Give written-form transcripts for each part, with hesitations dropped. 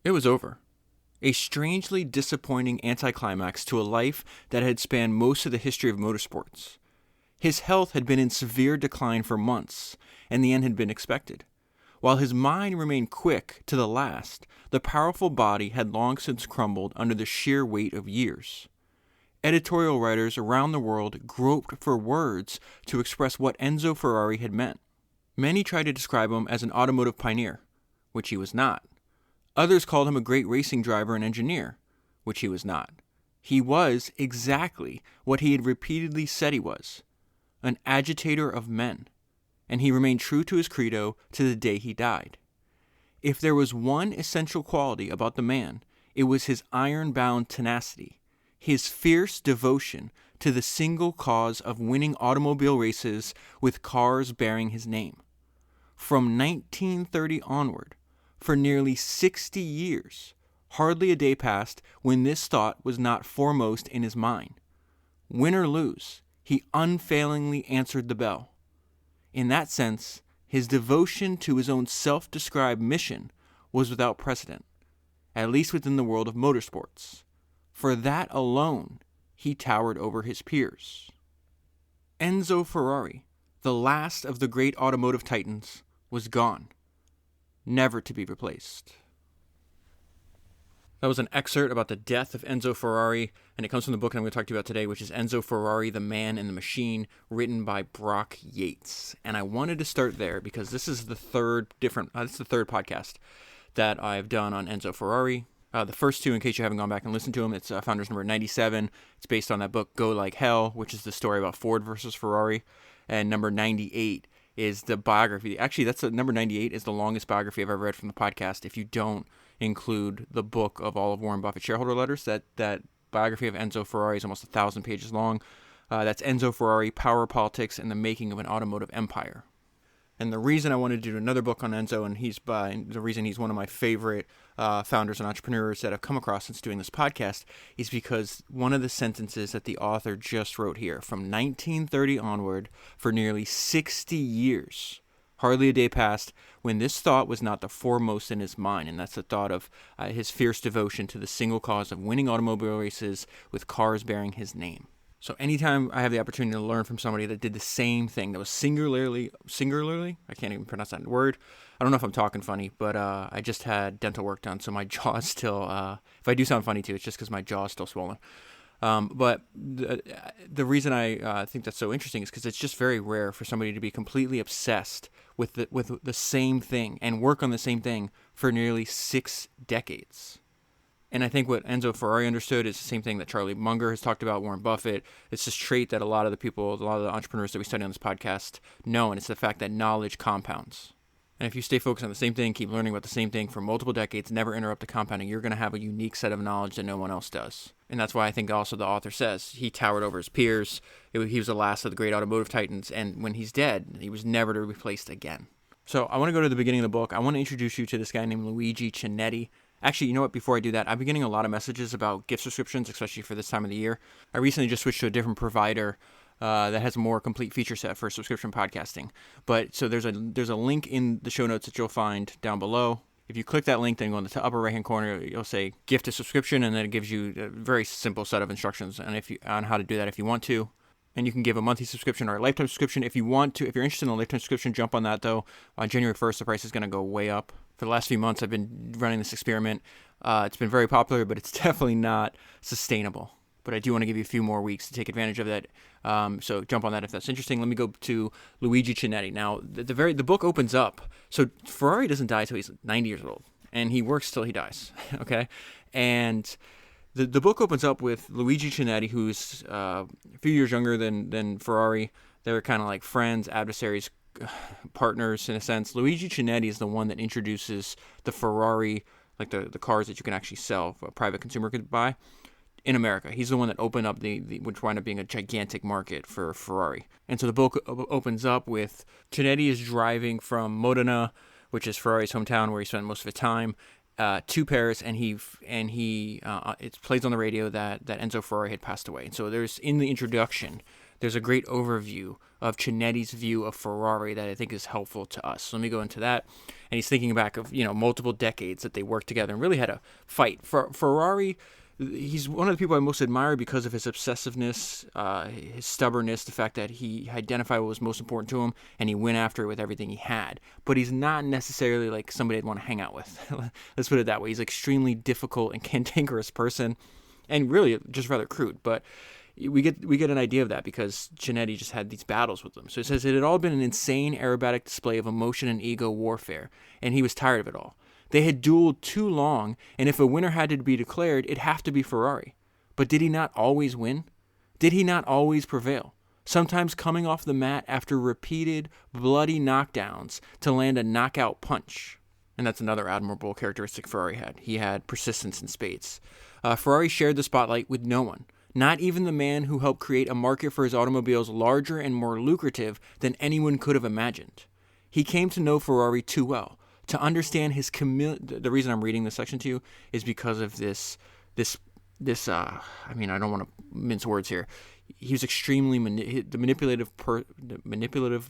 It was over. A strangely disappointing anticlimax to a life that had spanned most of the history of motorsports. His health had been in severe decline for months, and the end had been expected. While his mind remained quick to the last, the powerful body had long since crumbled under the sheer weight of years. Editorial writers around the world groped for words to express what Enzo Ferrari had meant. Many tried to describe him as an automotive pioneer, which he was not. Others called him a great racing driver and engineer, which he was not. He was exactly what he had repeatedly said he was, an agitator of men, and he remained true to his credo to the day he died. If there was one essential quality about the man, it was his ironbound tenacity, his fierce devotion to the single cause of winning automobile races with cars bearing his name. From 1930 onward, for nearly 60 years, hardly a day passed when this thought was not foremost in his mind. Win or lose, he unfailingly answered the bell. In that sense, his devotion to his own self-described mission was without precedent, at least within the world of motorsports. For that alone, he towered over his peers. Enzo Ferrari, the last of the great automotive titans, was gone, never to be replaced. That was an excerpt about the death of Enzo Ferrari, and it comes from the book I'm going to talk to you about today, which is Enzo Ferrari, The Man and the Machine, written by Brock Yates. And I wanted to start there because this is the third podcast that I've done on Enzo Ferrari. The first two, in case you haven't gone back and listened to them, it's Founders number 97. It's based on that book, Go Like Hell, which is the story about Ford versus Ferrari. And number 98 is the biography. Actually, number 98 is the longest biography I've ever read from the podcast. If you don't include the book of all of Warren Buffett's shareholder letters, that biography of Enzo Ferrari is almost 1,000 pages long. That's Enzo Ferrari, Power, Politics, and the Making of an Automotive Empire. And the reason I wanted to do another book on Enzo, and the reason he's one of my favorite founders and entrepreneurs that I've come across since doing this podcast, is because one of the sentences that the author just wrote here, from 1930 onward, for nearly 60 years, hardly a day passed when this thought was not the foremost in his mind, and that's the thought of his fierce devotion to the single cause of winning automobile races with cars bearing his name. So anytime I have the opportunity to learn from somebody that did the same thing, that was singularly, I can't even pronounce that word. I don't know if I'm talking funny, but I just had dental work done, so my jaw is still, if I do sound funny too, it's just because my jaw is still swollen. But the reason I think that's so interesting is because it's just very rare for somebody to be completely obsessed with the same thing and work on the same thing for nearly 6 decades. And I think what Enzo Ferrari understood is the same thing that Charlie Munger has talked about, Warren Buffett. It's this trait that a lot of the entrepreneurs that we study on this podcast know, and it's the fact that knowledge compounds. And if you stay focused on the same thing, keep learning about the same thing for multiple decades, never interrupt the compounding, you're going to have a unique set of knowledge that no one else does. And that's why I think also the author says he towered over his peers. He was the last of the great automotive titans, and when he's dead, he was never to be replaced again. So I want to go to the beginning of the book. I want to introduce you to this guy named Luigi Chinetti. Actually, you know what? Before I do that, I've been getting a lot of messages about gift subscriptions, especially for this time of the year. I recently just switched to a different provider that has a more complete feature set for subscription podcasting. But so there's a link in the show notes that you'll find down below. If you click that link, then go in the upper right-hand corner, you'll say gift a subscription, and then it gives you a very simple set of instructions on how to do that if you want to. And you can give a monthly subscription or a lifetime subscription if you want to. If you're interested in a lifetime subscription, jump on that, though. On January 1st, the price is going to go way up. For the last few months, I've been running this experiment. It's been very popular, but it's definitely not sustainable. But I do want to give you a few more weeks to take advantage of that. So jump on that if that's interesting. Let me go to Luigi Chinetti. Now, the book opens up. So Ferrari doesn't die until he's 90 years old, and he works till he dies. Okay, and the book opens up with Luigi Chinetti, who's a few years younger than Ferrari. They were kind of like friends, adversaries, partners in a sense. Luigi Chinetti is the one that introduces the Ferrari, like the cars that you can actually sell, a private consumer could buy in America. He's the one that opened up which wound up being a gigantic market for Ferrari. And so the book opens up with Chinetti is driving from Modena, which is Ferrari's hometown where he spent most of his time, to Paris, and it plays on the radio that Enzo Ferrari had passed away. And so there's in the introduction, there's a great overview of Cinetti's view of Ferrari that I think is helpful to us. So let me go into that. And he's thinking back of, multiple decades that they worked together and really had a fight. Ferrari, he's one of the people I most admire because of his obsessiveness, his stubbornness, the fact that he identified what was most important to him and he went after it with everything he had. But he's not necessarily like somebody I'd want to hang out with. Let's put it that way. He's an extremely difficult and cantankerous person, and really just rather crude. But we get an idea of that because Cinetti just had these battles with them. So he says it had all been an insane aerobatic display of emotion and ego warfare, and he was tired of it all. They had dueled too long, and if a winner had to be declared, it'd have to be Ferrari. But did he not always win? Did he not always prevail? Sometimes coming off the mat after repeated bloody knockdowns to land a knockout punch. And that's another admirable characteristic Ferrari had. He had persistence in spades. Ferrari shared the spotlight with no one. Not even the man who helped create a market for his automobiles larger and more lucrative than anyone could have imagined. He came to know Ferrari too well to understand his The reason I'm reading this section to you is because of this. I don't want to mince words here. He was extremely the manipulative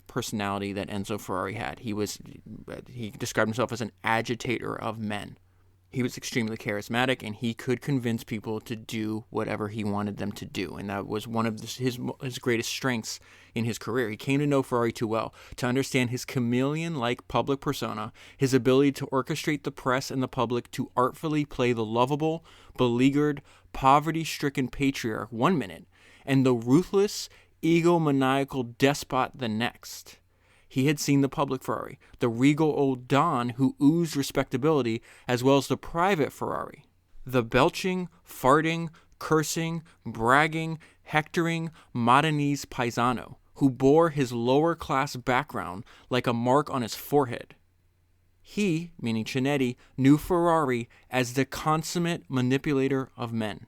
personality that Enzo Ferrari had. He described himself as an agitator of men. He was extremely charismatic, and he could convince people to do whatever he wanted them to do. And that was one of his greatest strengths in his career. He came to know Ferrari too well to understand his chameleon-like public persona, his ability to orchestrate the press and the public to artfully play the lovable, beleaguered, poverty-stricken patriarch one minute, and the ruthless, egomaniacal despot the next. He had seen the public Ferrari, the regal old Don who oozed respectability, as well as the private Ferrari. The belching, farting, cursing, bragging, hectoring Modenese paisano, who bore his lower-class background like a mark on his forehead. He, meaning Cinetti, knew Ferrari as the consummate manipulator of men.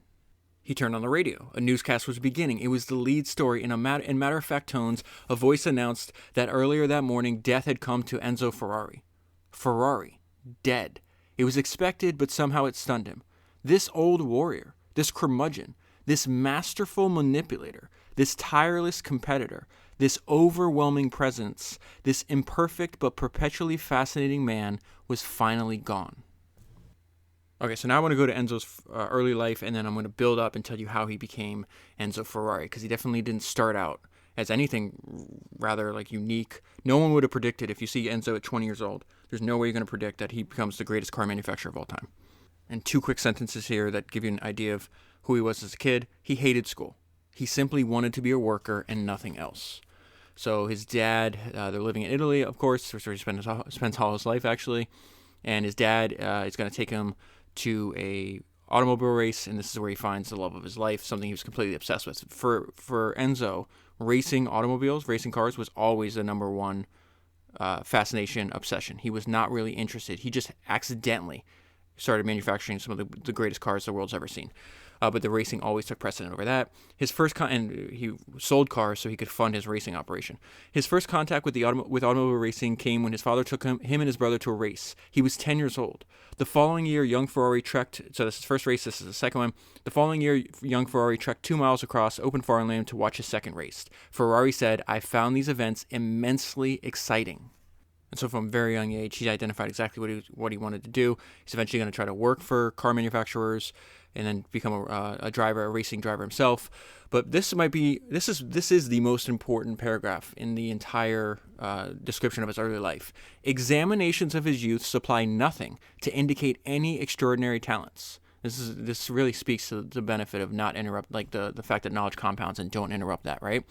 He turned on the radio. A newscast was beginning. It was the lead story. In matter-of-fact tones, a voice announced that earlier that morning, death had come to Enzo Ferrari. Ferrari. Dead. It was expected, but somehow it stunned him. This old warrior, this curmudgeon, this masterful manipulator, this tireless competitor, this overwhelming presence, this imperfect but perpetually fascinating man was finally gone. Okay, so now I want to go to Enzo's early life, and then I'm going to build up and tell you how he became Enzo Ferrari, because he definitely didn't start out as anything rather like unique. No one would have predicted, if you see Enzo at 20 years old, there's no way you're going to predict that he becomes the greatest car manufacturer of all time. And two quick sentences here that give you an idea of who he was as a kid. He hated school. He simply wanted to be a worker and nothing else. So his dad, they're living in Italy, of course, where he spends all his life, actually. And his dad is going to take him to a automobile race, and this is where he finds the love of his life, something he was completely obsessed with. For Enzo, racing automobiles, racing cars was always the number one fascination, obsession. He was not really interested. He just accidentally started manufacturing some of the greatest cars the world's ever seen. But the racing always took precedent over that. And he sold cars so he could fund his racing operation. His first contact with automobile racing came when his father took him and his brother to a race. He was 10 years old. The following year, young Ferrari trekked. So this is the first race. This is the second one. The following year, young Ferrari trekked 2 miles across open farmland to watch his second race. Ferrari said, "I found these events immensely exciting." And so from a very young age, he identified exactly what he wanted to do. He's eventually going to try to work for car manufacturers and then become a racing driver himself. But this is the most important paragraph in the entire description of his early life. Examinations of his youth supply nothing to indicate any extraordinary talents. This really speaks to the benefit of not interrupt, like the fact that knowledge compounds and don't interrupt that, right?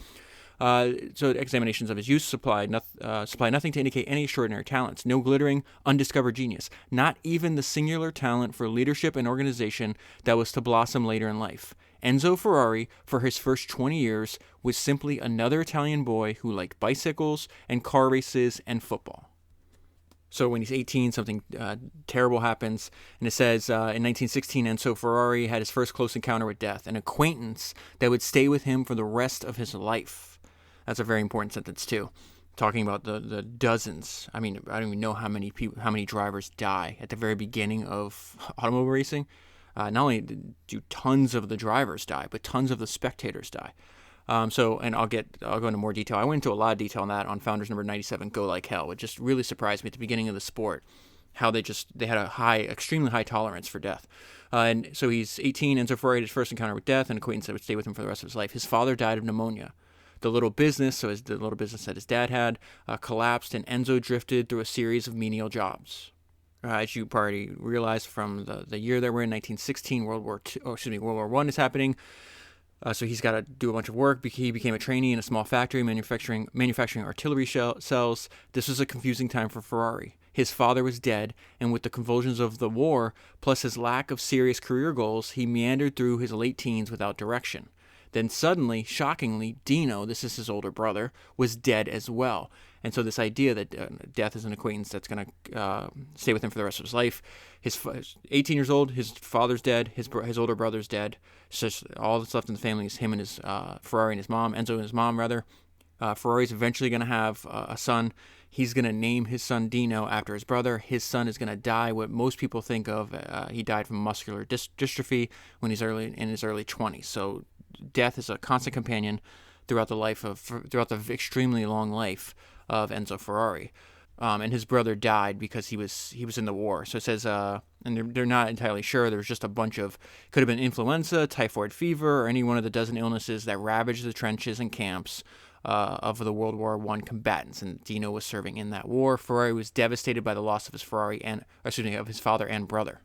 So examinations of his youth supply nothing to indicate any extraordinary talents, no glittering, undiscovered genius, not even the singular talent for leadership and organization that was to blossom later in life. Enzo Ferrari, for his first 20 years, was simply another Italian boy who liked bicycles and car races and football. So when he's 18, something terrible happens, and it says, in 1916, Enzo Ferrari had his first close encounter with death, an acquaintance that would stay with him for the rest of his life. That's a very important sentence too. Talking about the dozens. I mean, I don't even know how many drivers die at the very beginning of automobile racing. Not only do tons of the drivers die, but tons of the spectators die. And I'll go into more detail. I went into a lot of detail on that on Founders number 97, Go Like Hell. It just really surprised me at the beginning of the sport how they had a extremely high tolerance for death. And so he's 18. Enzo Ferrari had his first encounter with death, an acquaintance that would stay with him for the rest of his life. His father died of pneumonia. The little business that his dad had, collapsed, and Enzo drifted through a series of menial jobs. As you probably realized from the year that we're in, 1916, World War I is happening. So he's got to do a bunch of work. He became a trainee in a small factory manufacturing artillery cells. This was a confusing time for Ferrari. His father was dead, and with the convulsions of the war, plus his lack of serious career goals, he meandered through his late teens without direction. Then suddenly, shockingly, Dino, this is his older brother, was dead as well. And so this idea that death is an acquaintance that's going to stay with him for the rest of his life. He's 18 years old, his father's dead, his older brother's dead. So all that's left in the family is him and his Ferrari and his mom, Enzo and his mom, rather. Ferrari's eventually going to have a son. He's going to name his son Dino after his brother. His son is going to die what most people think of. He died from muscular dystrophy when he's in his early 20s. So death is a constant companion throughout the extremely long life of Enzo Ferrari. And his brother died because he was in the war. So it says, and they're not entirely sure. There was just a bunch of, could have been influenza, typhoid fever, or any one of the dozen illnesses that ravaged the trenches and camps of the World War I combatants. And Dino was serving in that war. Ferrari was devastated by the loss of his of his father and brother.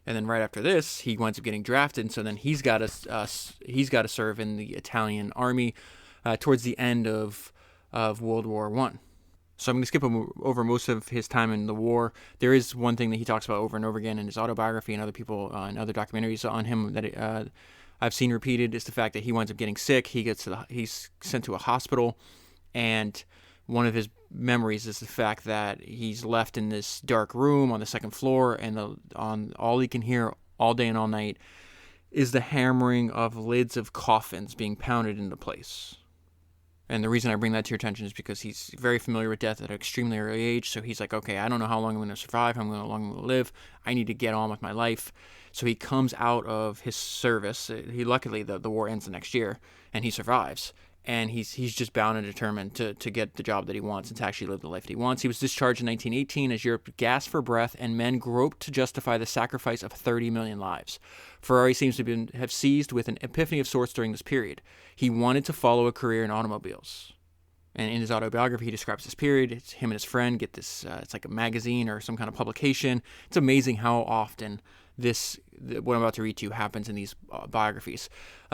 And then right after this, he winds up getting drafted. And so then he's got to serve in the Italian army towards the end of World War I. So I'm going to skip over most of his time in the war. There is one thing that he talks about over and over again in his autobiography and other people and other documentaries on him that I've seen repeated, is the fact that he winds up getting sick. He's sent to a hospital, and one of his memories is the fact that he's left in this dark room on the second floor, and on all he can hear all day and all night is the hammering of lids of coffins being pounded into place. And the reason I bring that to your attention is because he's very familiar with death at an extremely early age. So he's like, okay, I don't know how long I'm going to survive, how long I'm going to live. I need to get on with my life. So he comes out of his service. Luckily, the war ends the next year, and he survives. And he's just bound and determined to get the job that he wants and to actually live the life that he wants. He was discharged in 1918 as Europe gasped for breath and men groped to justify the sacrifice of 30 million lives. Ferrari seems to have seized with an epiphany of sorts during this period. He wanted to follow a career in automobiles. And in his autobiography, he describes this period. It's him and his friend get this, it's like a magazine or some kind of publication. It's amazing how often what I'm about to read to you happens in these biographies.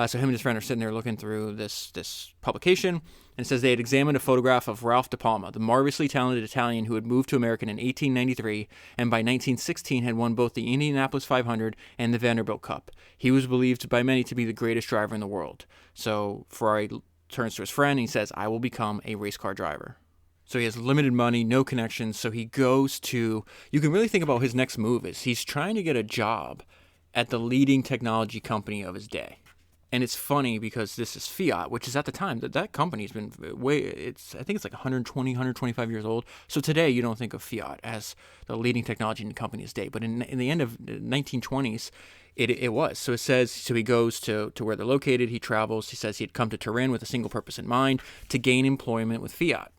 So him and his friend are sitting there looking through this publication, and it says they had examined a photograph of Ralph De Palma, the marvelously talented Italian who had moved to America in 1893 and by 1916 had won both the Indianapolis 500 and the Vanderbilt Cup. He was believed by many to be the greatest driver in the world. So Ferrari turns to his friend and he says, I will become a race car driver. So he has limited money, no connections, so he goes to, you can really think about his next move is he's trying to get a job at the leading technology company of his day. And it's funny because this is Fiat, which is at the time, that company's been I think it's like 120, 125 years old. So today you don't think of Fiat as the leading technology company of his day, but in the end of the 1920s, it was. So it says, so he goes to where they're located, he travels, he says he'd come to Turin with a single purpose in mind, to gain employment with Fiat.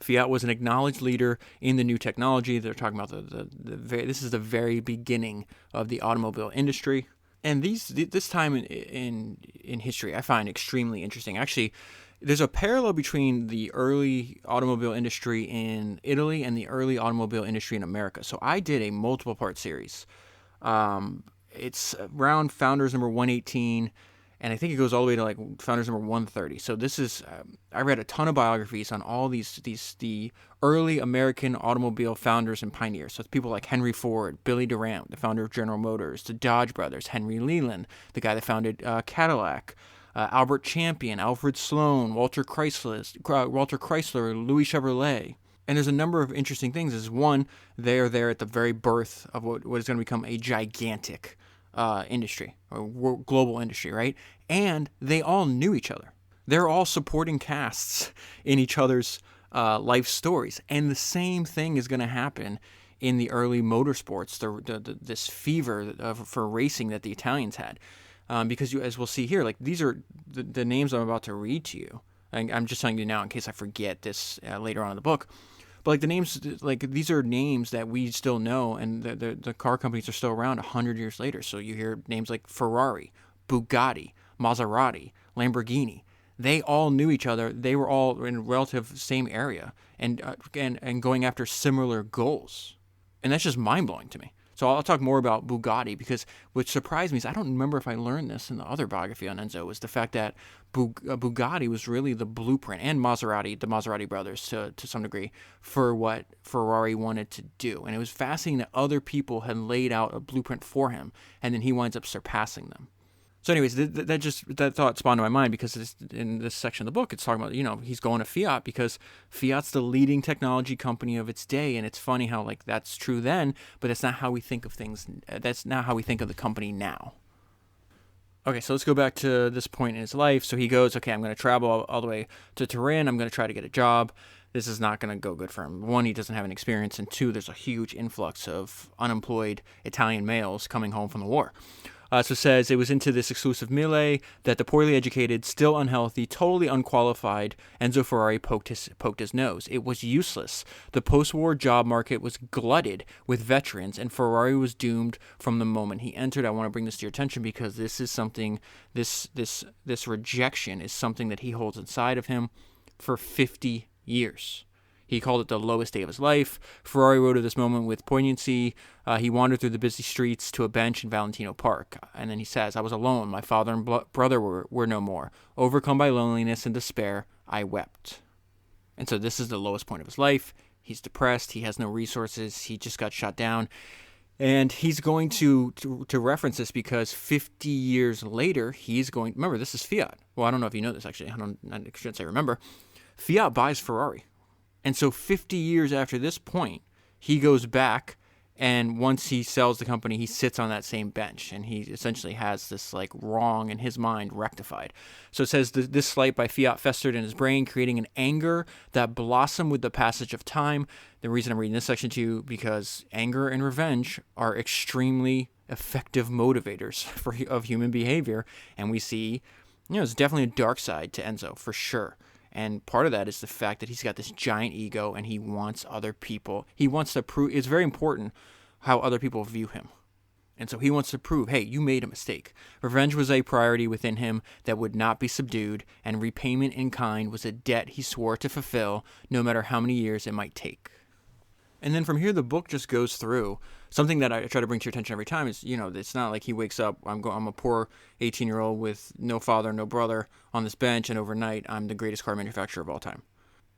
Fiat was an acknowledged leader in the new technology. They're talking about this is the very beginning of the automobile industry. And this time in history, I find extremely interesting. Actually, there's a parallel between the early automobile industry in Italy and the early automobile industry in America. So I did a multiple part series. It's around Founders number 118. And I think it goes all the way to like Founders number 130. So this is, I read a ton of biographies on all the early American automobile founders and pioneers. So it's people like Henry Ford, Billy Durant, the founder of General Motors, the Dodge brothers, Henry Leland, the guy that founded Cadillac, Albert Champion, Alfred Sloan, Walter Chrysler, Louis Chevrolet. And there's a number of interesting things. There's one, they are there at the very birth of what is going to become a gigantic industry or global industry, right? And they all knew each other. They're all supporting casts in each other's life stories. And the same thing is going to happen in the early motorsports, this fever for racing that the Italians had. because as we'll see here, like these are the names I'm about to read to you. I'm just telling you now in case I forget this later on in the book. But like the names, like these are names that we still know, and the car companies are still around 100 years later. So you hear names like Ferrari, Bugatti, Maserati, Lamborghini. They all knew each other. They were all in relative same area and going after similar goals. And that's just mind-blowing to me. So I'll talk more about Bugatti because what surprised me is I don't remember if I learned this in the other biography on Enzo, was the fact that Bugatti was really the blueprint, and Maserati, the Maserati brothers to some degree, for what Ferrari wanted to do. And it was fascinating that other people had laid out a blueprint for him, and then he winds up surpassing them. So anyways, that thought spawned in my mind because in this section of the book, it's talking about, he's going to Fiat because Fiat's the leading technology company of its day. And it's funny how like that's true then, but that's not how we think of things. That's not how we think of the company now. Okay, so let's go back to this point in his life. So he goes, okay, I'm going to travel all the way to Turin. I'm going to try to get a job. This is not going to go good for him. One, he doesn't have any experience. And two, there's a huge influx of unemployed Italian males coming home from the war. So it says it was into this exclusive melee that the poorly educated, still unhealthy, totally unqualified Enzo Ferrari poked his nose. It was useless. The post-war job market was glutted with veterans, and Ferrari was doomed from the moment he entered. I want to bring this to your attention because this is something, this rejection is something that he holds inside of him for 50 years. He called it the lowest day of his life. Ferrari wrote of this moment with poignancy. He wandered through the busy streets to a bench in Valentino Park. And then he says, I was alone. My father and brother were no more. Overcome by loneliness and despair, I wept. And so this is the lowest point of his life. He's depressed. He has no resources. He just got shot down. And he's going to reference this because 50 years later, remember, this is Fiat. Well, I don't know if you know this, actually. I shouldn't say remember. Fiat buys Ferrari. And so 50 years after this point, he goes back, and once he sells the company, he sits on that same bench, and he essentially has this like wrong in his mind rectified. So it says this slight by Fiat festered in his brain, creating an anger that blossomed with the passage of time. The reason I'm reading this section to you, because anger and revenge are extremely effective motivators of human behavior, and we see, it's definitely a dark side to Enzo, for sure. And part of that is the fact that he's got this giant ego and he wants other people. He wants to prove, it's very important how other people view him. And so he wants to prove, hey, you made a mistake. Revenge was a priority within him that would not be subdued, and repayment in kind was a debt he swore to fulfill, no matter how many years it might take. And then from here, the book just goes through something that I try to bring to your attention every time is, it's not like he wakes up, I'm a poor 18-year-old with no father, no brother on this bench, and overnight I'm the greatest car manufacturer of all time.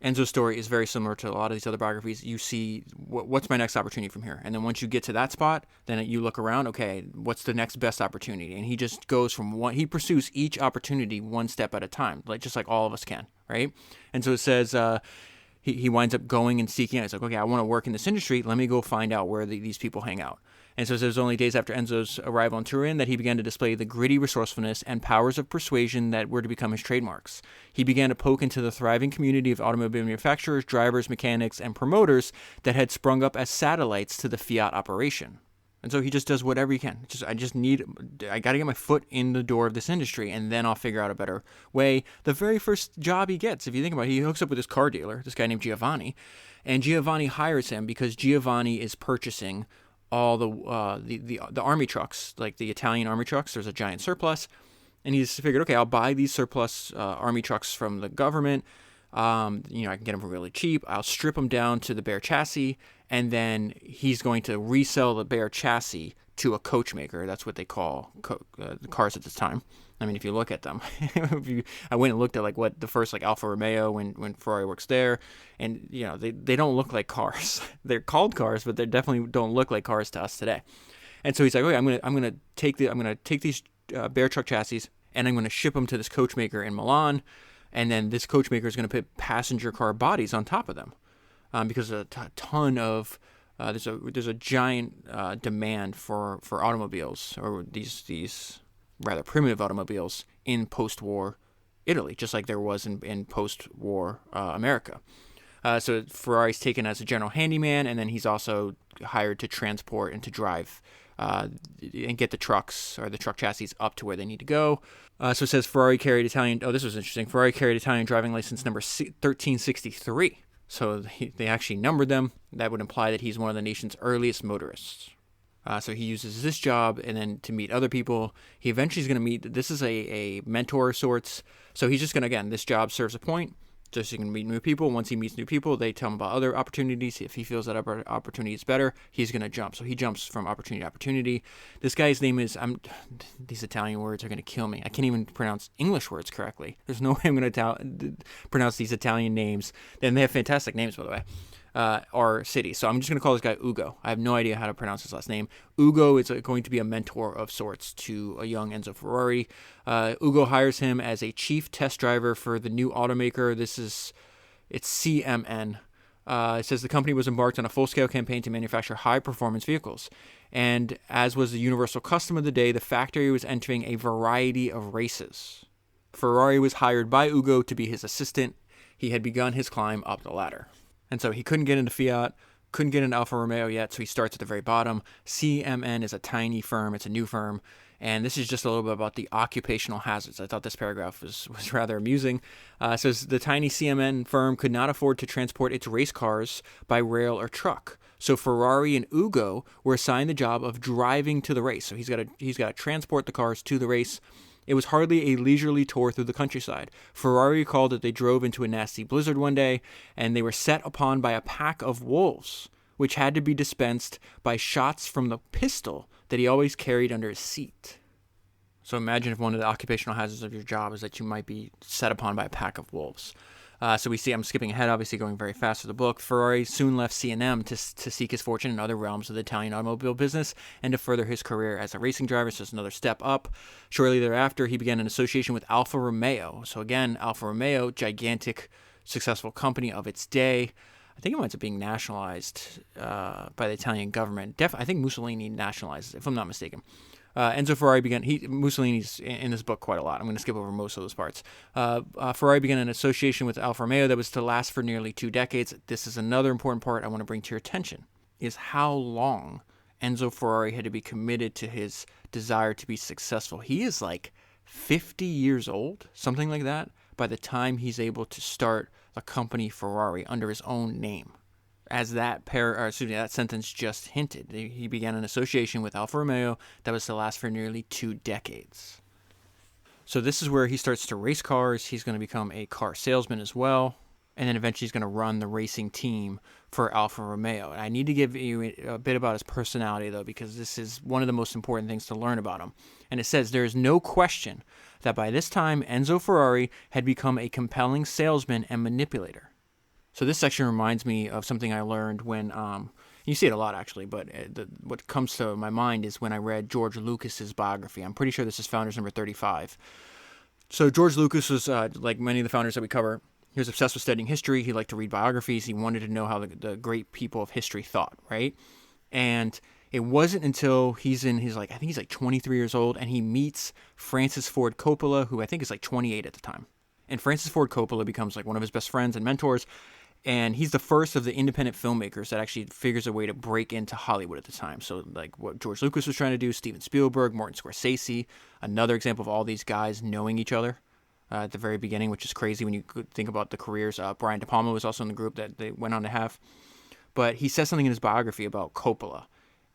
Enzo's story is very similar to a lot of these other biographies. You see, what's my next opportunity from here? And then once you get to that spot, then you look around, okay, what's the next best opportunity? And he just goes he pursues each opportunity one step at a time, just like all of us can, right? And so it says, he winds up going and seeking out. He's like, okay, I want to work in this industry. Let me go find out where these people hang out. And so it was only days after Enzo's arrival in Turin that he began to display the gritty resourcefulness and powers of persuasion that were to become his trademarks. He began to poke into the thriving community of automobile manufacturers, drivers, mechanics, and promoters that had sprung up as satellites to the Fiat operation. And so he just does whatever he can. I got to get my foot in the door of this industry, and then I'll figure out a better way. The very first job he gets, if you think about it, he hooks up with this car dealer, this guy named Giovanni, and Giovanni hires him because Giovanni is purchasing all the army trucks, like the Italian army trucks. There's a giant surplus, and he just figured, okay, I'll buy these surplus army trucks from the government. I can get them for really cheap. I'll strip them down to the bare chassis, and then he's going to resell the bare chassis to a coach maker. That's what they call the cars at this time. I mean, if you look at them, I went and looked at what the first Alfa Romeo when Ferrari works there, and they don't look like cars. They're called cars, but they definitely don't look like cars to us today. And so he's like, okay, I'm gonna take these bare truck chassis, and I'm gonna ship them to this coach maker in Milan. And then this coach maker is going to put passenger car bodies on top of them because there's a ton of there's a giant demand for automobiles, or these rather primitive automobiles in post-war Italy, just like there was in post-war America. So Ferrari's taken as a general handyman, and then he's also hired to transport and to drive and get the trucks or the truck chassis up to where they need to go. So it says Ferrari carried Italian. Oh, this was interesting. Ferrari carried Italian driving license number 1363. So they actually numbered them. That would imply that he's one of the nation's earliest motorists. So he uses this job and then to meet other people. He eventually is going to meet, this is a mentor of sorts. So he's just going to, again, this job serves a point. Just so he can meet new people. Once he meets new people, they tell him about other opportunities. If he feels that opportunity is better, he's going to jump. So he jumps from opportunity to opportunity. This guy's name is, these Italian words are going to kill me. I can't even pronounce English words correctly. There's no way I'm going to pronounce these Italian names. And they have fantastic names, by the way. Our city. So I'm just going to call this guy Ugo. I have no idea how to pronounce his last name. Ugo is going to be a mentor of sorts to a young Enzo Ferrari. Ugo hires him as a chief test driver for the new automaker. It's CMN. It says the company was embarked on a full-scale campaign to manufacture high-performance vehicles. And as was the universal custom of the day, the factory was entering a variety of races. Ferrari was hired by Ugo to be his assistant. He had begun his climb up the ladder. And so he couldn't get into Fiat, couldn't get into Alfa Romeo yet, so he starts at the very bottom. CMN is a tiny firm. It's a new firm. And this is just a little bit about the occupational hazards. I thought this paragraph was rather amusing. It says the tiny CMN firm could not afford to transport its race cars by rail or truck. So Ferrari and Ugo were assigned the job of driving to the race. So he's got to transport the cars to the race. It was hardly a leisurely tour through the countryside. Ferrari recalled that they drove into a nasty blizzard one day, and they were set upon by a pack of wolves, which had to be dispensed by shots from the pistol that he always carried under his seat. So imagine if one of the occupational hazards of your job is that you might be set upon by a pack of wolves. So we see, I'm skipping ahead, obviously going very fast through the book. Ferrari soon left C&M to seek his fortune in other realms of the Italian automobile business and to further his career as a racing driver, so it's another step up. Shortly thereafter, he began an association with Alfa Romeo. So again, Alfa Romeo, gigantic, successful company of its day. I think it winds up being nationalized by the Italian government. I think Mussolini nationalized it, if I'm not mistaken. Enzo Ferrari Mussolini's in this book quite a lot. I'm going to skip over most of those parts. Ferrari began an association with Alfa Romeo that was to last for nearly 2 decades. This is another important part I want to bring to your attention, is how long Enzo Ferrari had to be committed to his desire to be successful. He is like 50 years old, something like that, by the time he's able to start the company Ferrari under his own name. As that sentence just hinted, he began an association with Alfa Romeo that was to last for nearly 2 decades. So this is where he starts to race cars. He's going to become a car salesman as well, and then eventually he's going to run the racing team for Alfa Romeo. And I need to give you a bit about his personality, though, because this is one of the most important things to learn about him. And it says, there is no question that by this time, Enzo Ferrari had become a compelling salesman and manipulator. So this section reminds me of something I learned when, you see it a lot actually, but what comes to my mind is when I read George Lucas's biography. I'm pretty sure this is Founders number 35. So George Lucas was, like many of the founders that we cover, he was obsessed with studying history. He liked to read biographies. He wanted to know how the great people of history thought, right? And it wasn't until he's in his, I think he's 23 years old, and he meets Francis Ford Coppola, who I think is 28 at the time. And Francis Ford Coppola becomes one of his best friends and mentors. And he's the first of the independent filmmakers that actually figures a way to break into Hollywood at the time. So what George Lucas was trying to do, Steven Spielberg, Martin Scorsese, another example of all these guys knowing each other at the very beginning, which is crazy when you think about the careers. Brian De Palma was also in the group that they went on to have. But he says something in his biography about Coppola.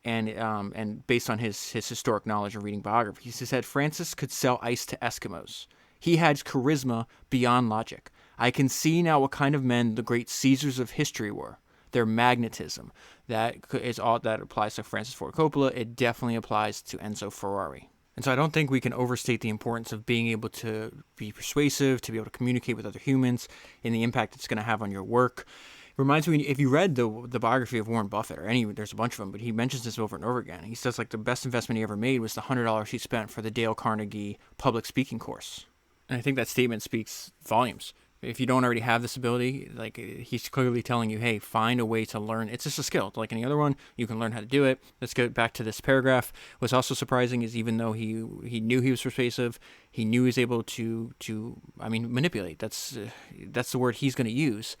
And based on his historic knowledge of reading biographies, he said Francis could sell ice to Eskimos. He had charisma beyond logic. I can see now what kind of men the great Caesars of history were. Their magnetism. That is all that applies to Francis Ford Coppola. It definitely applies to Enzo Ferrari. And so I don't think we can overstate the importance of being able to be persuasive, to be able to communicate with other humans, and the impact it's going to have on your work. It reminds me, if you read the biography of Warren Buffett, there's a bunch of them, but he mentions this over and over again. He says the best investment he ever made was the $100 he spent for the Dale Carnegie public speaking course. And I think that statement speaks volumes. If you don't already have this ability, he's clearly telling you, hey, find a way to learn. It's just a skill. Like any other one, you can learn how to do it. Let's go back to this paragraph. What's also surprising is even though he knew he was persuasive, he knew he was able to manipulate. That's the word he's going to use.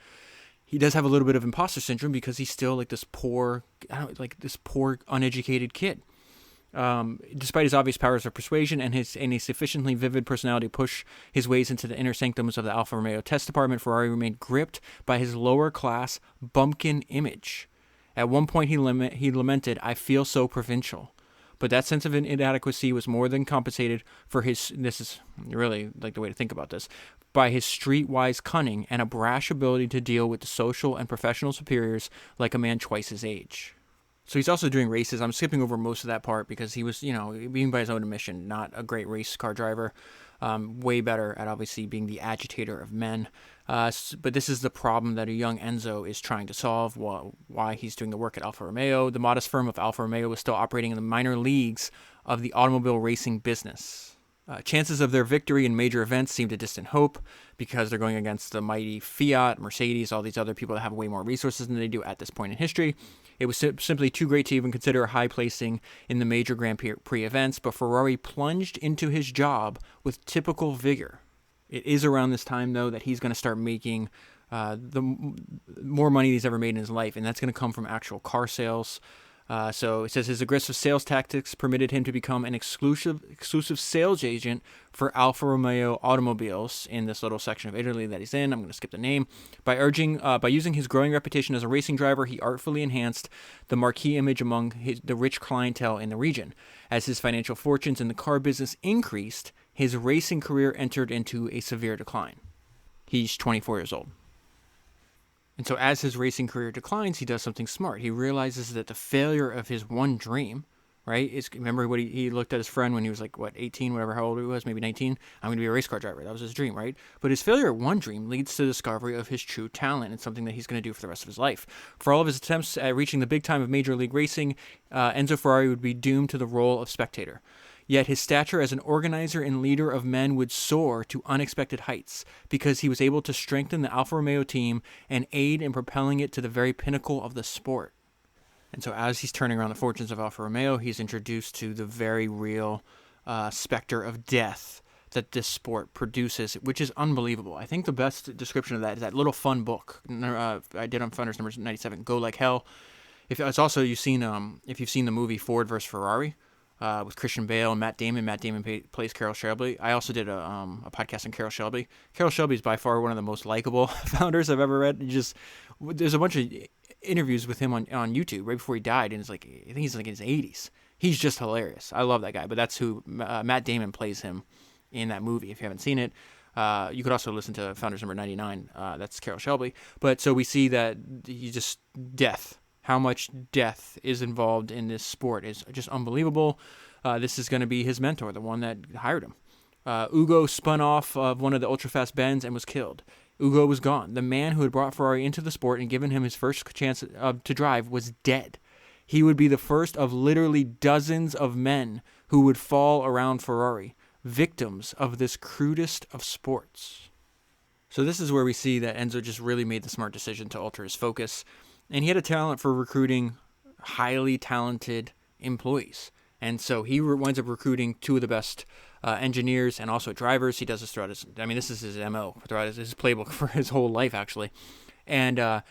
He does have a little bit of imposter syndrome because he's still this poor uneducated kid. Despite his obvious powers of persuasion and a sufficiently vivid personality to push his ways into the inner sanctums of the Alfa Romeo test department, Ferrari remained gripped by his lower-class bumpkin image. At one point, he lamented, "I feel so provincial." But that sense of inadequacy was more than compensated for this is really like the way to think about this, by his streetwise cunning and a brash ability to deal with the social and professional superiors like a man twice his age. So he's also doing races. I'm skipping over most of that part because he was, being by his own admission, not a great race car driver. Way better at obviously being the agitator of men. But this is the problem that a young Enzo is trying to solve, why he's doing the work at Alfa Romeo. The modest firm of Alfa Romeo was still operating in the minor leagues of the automobile racing business. Chances of their victory in major events seemed a distant hope because they're going against the mighty Fiat, Mercedes, all these other people that have way more resources than they do at this point in history. It was simply too great to even consider a high placing in the major Grand Prix events, but Ferrari plunged into his job with typical vigor. It is around this time, though, that he's going to start making the more money he's ever made in his life, and that's going to come from actual car sales. So it says his aggressive sales tactics permitted him to become an exclusive sales agent for Alfa Romeo automobiles in this little section of Italy that he's in. I'm going to skip the name. By using his growing reputation as a racing driver, he artfully enhanced the marquee image among the rich clientele in the region. As his financial fortunes in the car business increased, his racing career entered into a severe decline. He's 24 years old. And so as his racing career declines, he does something smart. He realizes that the failure of his one dream, right, remember what he looked at his friend when he was 18, whatever, how old he was, maybe 19? I'm going to be a race car driver. That was his dream, right? But his failure at one dream leads to the discovery of his true talent and something that he's going to do for the rest of his life. For all of his attempts at reaching the big time of Major League Racing, Enzo Ferrari would be doomed to the role of spectator. Yet his stature as an organizer and leader of men would soar to unexpected heights because he was able to strengthen the Alfa Romeo team and aid in propelling it to the very pinnacle of the sport. And so as he's turning around the fortunes of Alfa Romeo, he's introduced to the very real specter of death that this sport produces, which is unbelievable. I think the best description of that is that little fun book I did on Funders number 97, Go Like Hell. If you've seen the movie Ford vs. Ferrari, with Christian Bale and Matt Damon. Matt Damon plays Carroll Shelby. I also did a podcast on Carroll Shelby. Carroll Shelby is by far one of the most likable founders I've ever read. There's a bunch of interviews with him on YouTube right before he died, and I think he's in his 80s. He's just hilarious. I love that guy, but that's who Matt Damon plays him in that movie. If you haven't seen it, you could also listen to Founders number 99. That's Carroll Shelby. But so we see that death. How much death is involved in this sport is just unbelievable. This is going to be his mentor, the one that hired him. Ugo spun off of one of the ultra-fast Benz and was killed. Ugo was gone. The man who had brought Ferrari into the sport and given him his first chance to drive was dead. He would be the first of literally dozens of men who would fall around Ferrari, victims of this crudest of sports. So this is where we see that Enzo just really made the smart decision to alter his focus. And he had a talent for recruiting highly talented employees. And so he winds up recruiting two of the best engineers and also drivers. He does this throughout this is his MO, throughout his playbook for his whole life, actually. And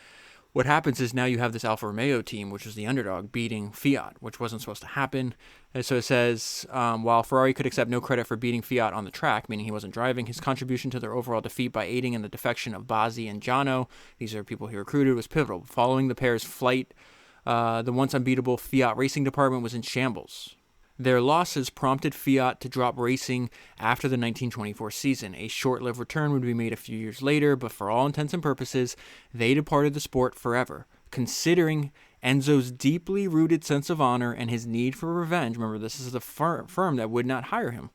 what happens is now you have this Alfa Romeo team, which was the underdog, beating Fiat, which wasn't supposed to happen. And so it says, while Ferrari could accept no credit for beating Fiat on the track, meaning he wasn't driving, his contribution to their overall defeat by aiding in the defection of Bazzi and Giano, these are people he recruited, was pivotal. Following the pair's flight, the once unbeatable Fiat racing department was in shambles. Their losses prompted Fiat to drop racing after the 1924 season. A short-lived return would be made a few years later, but for all intents and purposes, they departed the sport forever. Considering Enzo's deeply rooted sense of honor and his need for revenge, remember this is the firm that would not hire him,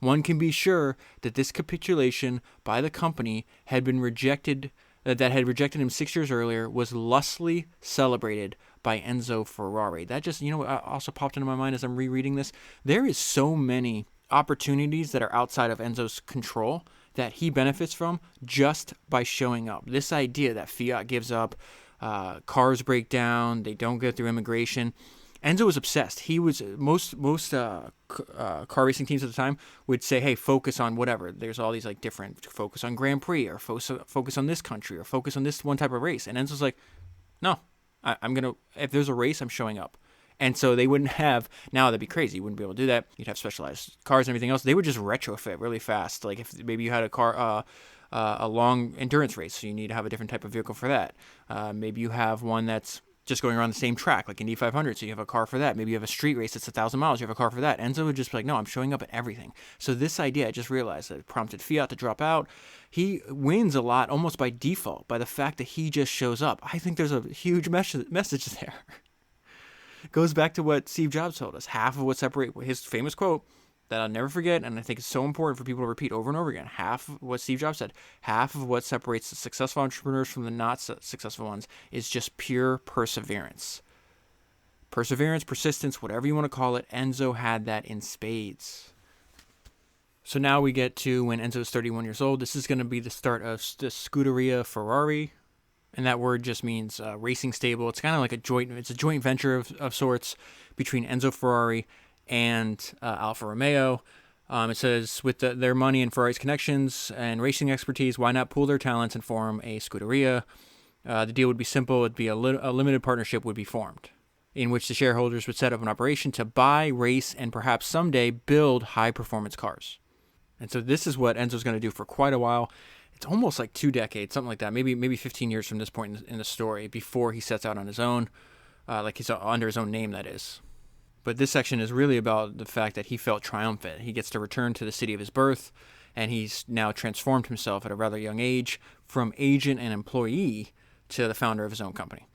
one can be sure that this capitulation by the company that had rejected him 6 years earlier was lustily celebrated by Enzo Ferrari. That just, also popped into my mind as I'm rereading this. There is so many opportunities that are outside of Enzo's control that he benefits from just by showing up. This idea that Fiat gives up, cars break down, they don't get through immigration. Enzo was obsessed. He was most car racing teams at the time would say, "Hey, focus on whatever." There's all these different focus on Grand Prix or focus on this country or focus on this one type of race. And Enzo's like, "No, I'm gonna. If there's a race, I'm showing up." And so they wouldn't have, now that'd be crazy. You wouldn't be able to do that. You'd have specialized cars and everything else. They would just retrofit really fast. Like if maybe you had a car, a long endurance race, so you need to have a different type of vehicle for that. Maybe you have one that's just going around the same track, like Indy 500, so you have a car for that. Maybe you have a street race that's 1,000 miles, you have a car for that. Enzo would just be like, no, I'm showing up at everything. So this idea, I just realized that it prompted Fiat to drop out. He wins a lot almost by default, by the fact that he just shows up. I think there's a huge message there. Goes back to what Steve Jobs told us. Half of what separates, his famous quote that I'll never forget, and I think it's so important for people to repeat over and over again. Half of what Steve Jobs said, half of what separates the successful entrepreneurs from the not successful ones is just pure perseverance. Perseverance, persistence, whatever you want to call it. Enzo had that in spades. So now we get to when Enzo is 31 years old. This is going to be the start of the Scuderia Ferrari. And that word just means racing stable. It's kind of like a joint venture of sorts between Enzo Ferrari and Alfa Romeo. It says, with their money and Ferrari's connections and racing expertise, why not pool their talents and form a Scuderia? The deal would be simple. It'd be a limited partnership would be formed, in which the shareholders would set up an operation to buy, race, and perhaps someday build high-performance cars. And so this is what Enzo's going to do for quite a while. It's almost like 2 decades, something like that, maybe 15 years from this point in the story, before he sets out on his own, like he's under his own name, that is. But this section is really about the fact that he felt triumphant. He gets to return to the city of his birth, and he's now transformed himself at a rather young age from agent and employee to the founder of his own company.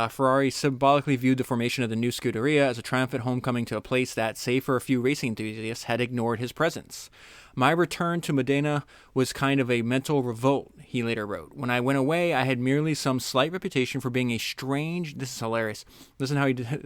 Ferrari symbolically viewed the formation of the new Scuderia as a triumphant homecoming to a place that, save for a few racing enthusiasts, had ignored his presence. My return to Modena was kind of a mental revolt, he later wrote. When I went away, I had merely some slight reputation for being a strange... This is hilarious. Listen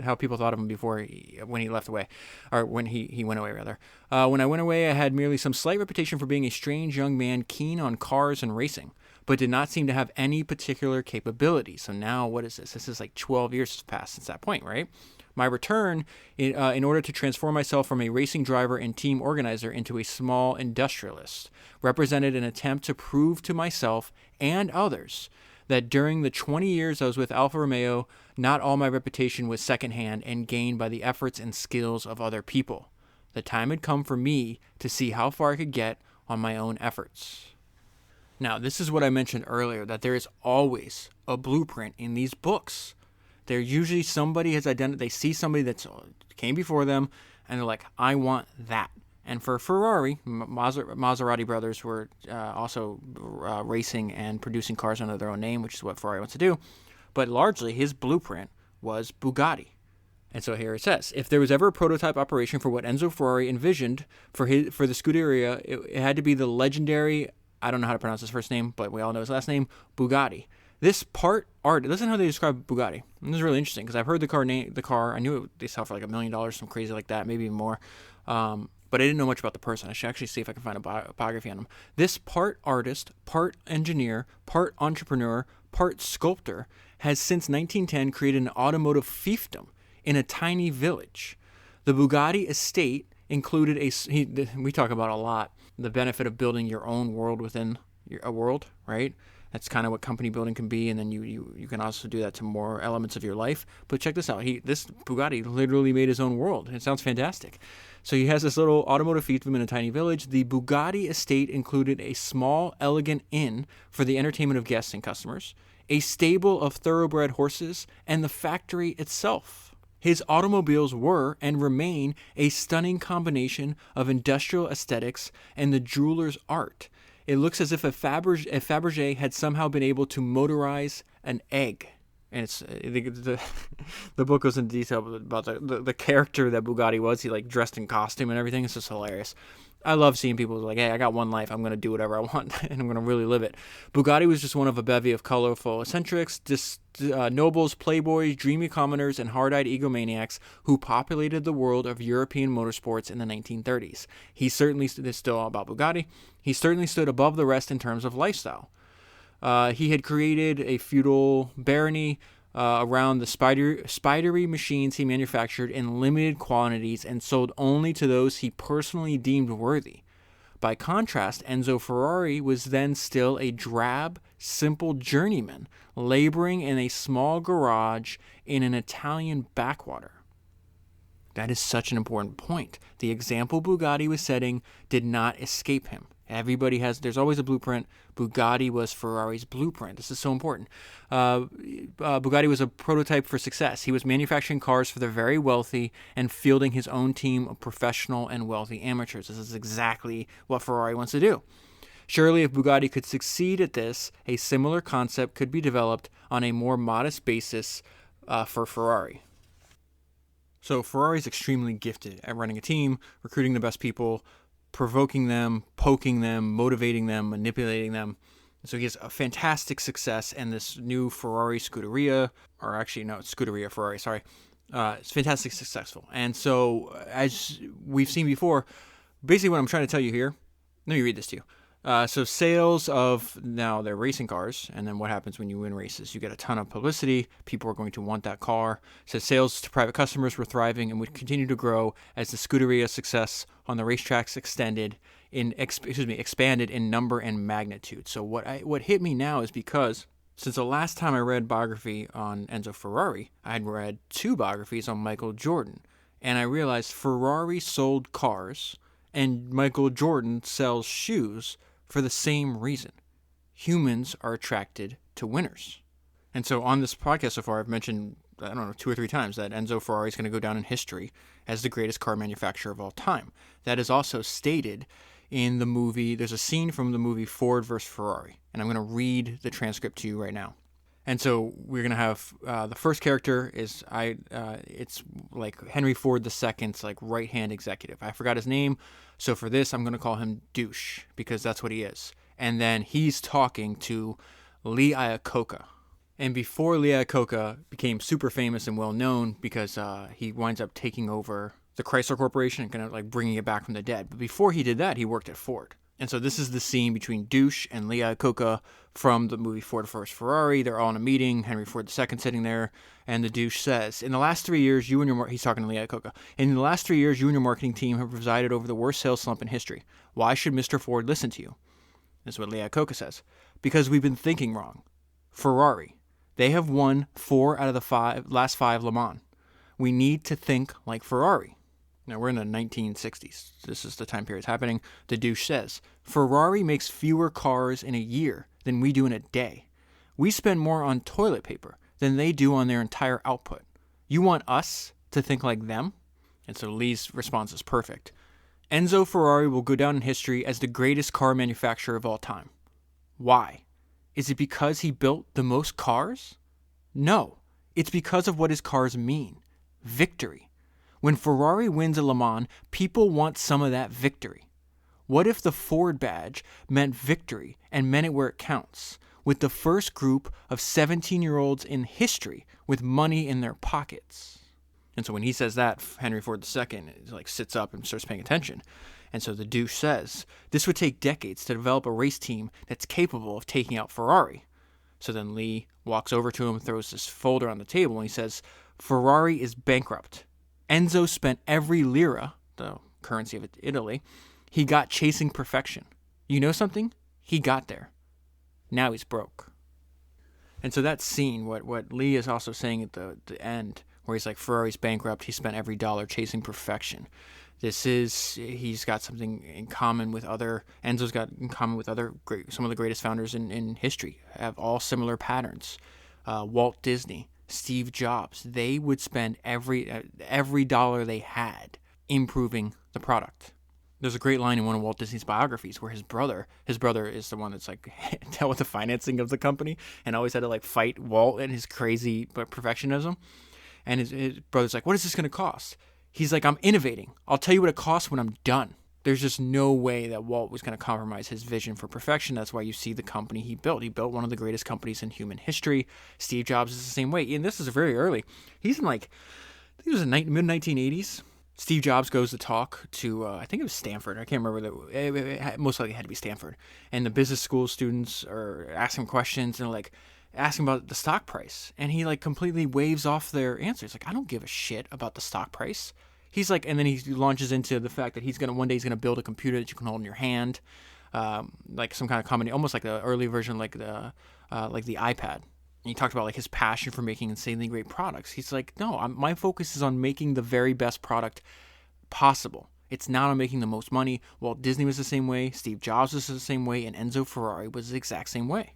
how people thought of him when he left away, or when he went away, rather. When I went away, I had merely some slight reputation for being a strange young man keen on cars and racing, but did not seem to have any particular capability. So now, what is this? This is like 12 years has passed since that point, right? My return, in order to transform myself from a racing driver and team organizer into a small industrialist, represented an attempt to prove to myself and others that during the 20 years I was with Alfa Romeo, not all my reputation was secondhand and gained by the efforts and skills of other people. The time had come for me to see how far I could get on my own efforts. Now, this is what I mentioned earlier, that there is always a blueprint in these books. They're usually somebody has identified, they see somebody that came before them, and they're like, I want that. And for Ferrari, Maserati brothers were also racing and producing cars under their own name, which is what Ferrari wants to do. But largely, his blueprint was Bugatti. And so here it says, if there was ever a prototype operation for what Enzo Ferrari envisioned for the Scuderia, it had to be the legendary, I don't know how to pronounce his first name, but we all know his last name, Bugatti. This part art, listen how they describe Bugatti. And this is really interesting because I've heard the car. I knew they sell for like $1 million, some crazy like that, maybe even more. But I didn't know much about the person. I should actually see if I can find a biography on him. This part artist, part engineer, part entrepreneur, part sculptor has since 1910 created an automotive fiefdom in a tiny village. The Bugatti estate included we talk about a lot, the benefit of building your own world within a world, right? That's kind of what company building can be, and then you can also do that to more elements of your life. But check this out. This Bugatti literally made his own world. It sounds fantastic. So he has this little automotive fiefdom in a tiny village. The Bugatti estate included a small, elegant inn for the entertainment of guests and customers, a stable of thoroughbred horses, and the factory itself. His automobiles were and remain a stunning combination of industrial aesthetics and the jeweler's art. It looks as if a Fabergé had somehow been able to motorize an egg. And it's the book goes into detail about the character that Bugatti was. He like dressed in costume and everything. It's just hilarious. I love seeing people like, hey, I got one life. I'm going to do whatever I want, and I'm going to really live it. Bugatti was just one of a bevy of colorful eccentrics, nobles, playboys, dreamy commoners, and hard-eyed egomaniacs who populated the world of European motorsports in the 1930s. This is still all about Bugatti. He certainly stood above the rest in terms of lifestyle. He had created a feudal barony around the spidery machines he manufactured in limited quantities and sold only to those he personally deemed worthy. By contrast, Enzo Ferrari was then still a drab, simple journeyman, laboring in a small garage in an Italian backwater. That is such an important point. The example Bugatti was setting did not escape him. There's always a blueprint. Bugatti was Ferrari's blueprint. This is so important. Bugatti was a prototype for success. He was manufacturing cars for the very wealthy and fielding his own team of professional and wealthy amateurs. This is exactly what Ferrari wants to do. Surely, if Bugatti could succeed at this, a similar concept could be developed on a more modest basis for Ferrari. So Ferrari is extremely gifted at running a team, recruiting the best people, provoking them, poking them, motivating them, manipulating them. So he has a fantastic success, and this new Ferrari Scuderia, or actually no, it's Scuderia Ferrari, sorry, it's fantastically successful. And so, as we've seen before, basically what I'm trying to tell you here, let me read this to you. So sales of now their racing cars, and then what happens when you win races? You get a ton of publicity. People are going to want that car. So sales to private customers were thriving and would continue to grow as the Scuderia success on the racetracks expanded in number and magnitude. So what hit me now is because since the last time I read biography on Enzo Ferrari, I had read 2 biographies on Michael Jordan, and I realized Ferrari sold cars and Michael Jordan sells shoes for the same reason. Humans are attracted to winners. And so on this podcast so far, I've mentioned, 2 or 3 times that Enzo Ferrari is going to go down in history as the greatest car manufacturer of all time. That is also stated in the movie. There's a scene from the movie Ford vs. Ferrari, and I'm going to read the transcript to you right now. And so we're going to have the first character is it's like Henry Ford II's like right-hand executive. I forgot his name, so for this I'm going to call him Douche because that's what he is. And then he's talking to Lee Iacocca. And before Lee Iacocca became super famous and well-known because he winds up taking over the Chrysler Corporation and kind of like bringing it back from the dead. But before he did that, he worked at Ford. And so this is the scene between Douche and Lee Iacocca from the movie Ford vs. Ferrari. They're all in a meeting. Henry Ford II sitting there, and the Douche says, "In the last 3 years, he's talking to Lee Iacocca. In the last 3 years, you and your marketing team have presided over the worst sales slump in history. Why should Mr. Ford listen to you?" This is what Lee Iacocca says. "Because we've been thinking wrong. Ferrari, they have won 4 out of the last 5 Le Mans. We need to think like Ferrari." Now, we're in the 1960s. This is the time period it's happening. The Douche says, "Ferrari makes fewer cars in a year than we do in a day. We spend more on toilet paper than they do on their entire output. You want us to think like them?" And so Lee's response is perfect. "Enzo Ferrari will go down in history as the greatest car manufacturer of all time. Why? Is it because he built the most cars? No, it's because of what his cars mean. Victory. When Ferrari wins a Le Mans, people want some of that victory. What if the Ford badge meant victory and meant it where it counts, with the first group of 17-year-olds in history with money in their pockets?" And so when he says that, Henry Ford II sits up and starts paying attention. And so the Douche says, "This would take decades to develop a race team that's capable of taking out Ferrari." So then Lee walks over to him and throws this folder on the table, and he says, "Ferrari is bankrupt. Enzo spent every lira, the currency of Italy, he got chasing perfection. You know something? He got there. Now he's broke." And so that scene, what Lee is also saying at the end, where he's like, Ferrari's bankrupt, he spent every dollar chasing perfection. He's got something in common with Enzo's got in common with some of the greatest founders in history, have all similar patterns. Walt Disney, Steve Jobs, they would spend every dollar they had improving the product. There's a great line in one of Walt Disney's biographies where his brother is the one that's like dealt with the financing of the company and always had to like fight Walt and his crazy perfectionism. And his brother's like, "What is this going to cost?" He's like, "I'm innovating. I'll tell you what it costs when I'm done." There's just no way that Walt was going to compromise his vision for perfection. That's why you see the company he built. He built one of the greatest companies in human history. Steve Jobs is the same way. And this is very early. He's in I think it was in mid-1980s. Steve Jobs goes to talk to, I think it was Stanford. I can't remember. It most likely had to be Stanford. And the business school students are asking questions and asking about the stock price. And he completely waves off their answers. I don't give a shit about the stock price. He's and then he launches into the fact that one day he's gonna build a computer that you can hold in your hand, like some kind of combination, almost like the early version, like the iPad. And he talked about like his passion for making insanely great products. He's like, no, my focus is on making the very best product possible. It's not on making the most money. Walt Disney was the same way, Steve Jobs was the same way, and Enzo Ferrari was the exact same way.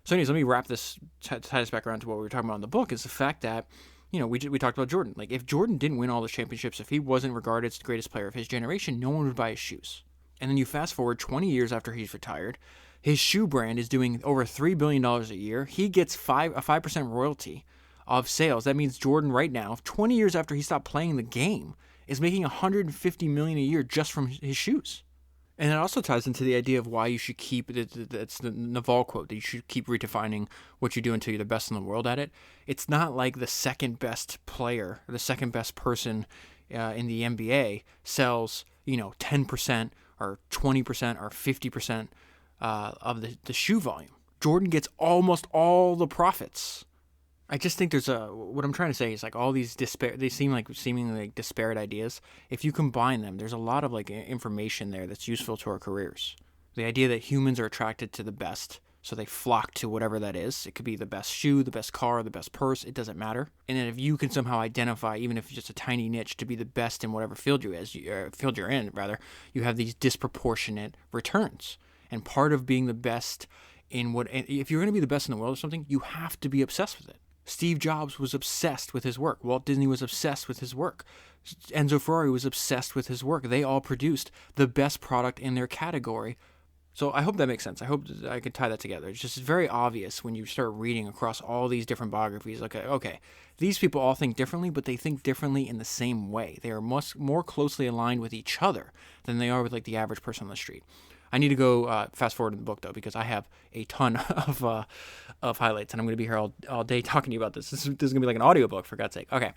So anyways, let me wrap this, tie this back around to what we were talking about in the book, is the fact that, we talked about Jordan. Like, if Jordan didn't win all the championships, if he wasn't regarded as the greatest player of his generation, no one would buy his shoes. And then you fast forward 20 years after he's retired, his shoe brand is doing over $3 billion a year. He gets a 5% royalty of sales. That means Jordan right now, 20 years after he stopped playing the game, is making $150 million a year just from his shoes. And it also ties into the idea of why you should keep, it's the Naval quote, that you should keep redefining what you do until you're the best in the world at it. It's not like the second best player, or the second best person in the NBA sells, 10% or 20% or 50% of the shoe volume. Jordan gets almost all the profits. I just think what I'm trying to say is like all these they seem like seemingly like disparate ideas. If you combine them, there's a lot of like information there that's useful to our careers. The idea that humans are attracted to the best, so they flock to whatever that is. It could be the best shoe, the best car, the best purse. It doesn't matter. And then if you can somehow identify, even if it's just a tiny niche, to be the best in whatever field you're in, you have these disproportionate returns. And part of being the best if you're going to be the best in the world or something, you have to be obsessed with it. Steve Jobs was obsessed with his work. Walt Disney was obsessed with his work. Enzo Ferrari was obsessed with his work. They all produced the best product in their category. So I hope that makes sense. I hope I could tie that together. It's just very obvious when you start reading across all these different biographies. Okay, these people all think differently, but they think differently in the same way. They are much more closely aligned with each other than they are with like the average person on the street. I need to go fast forward in the book, though, because I have a ton of highlights, and I'm going to be here all day talking to you about this. This is going to be like an audiobook, for God's sake. Okay,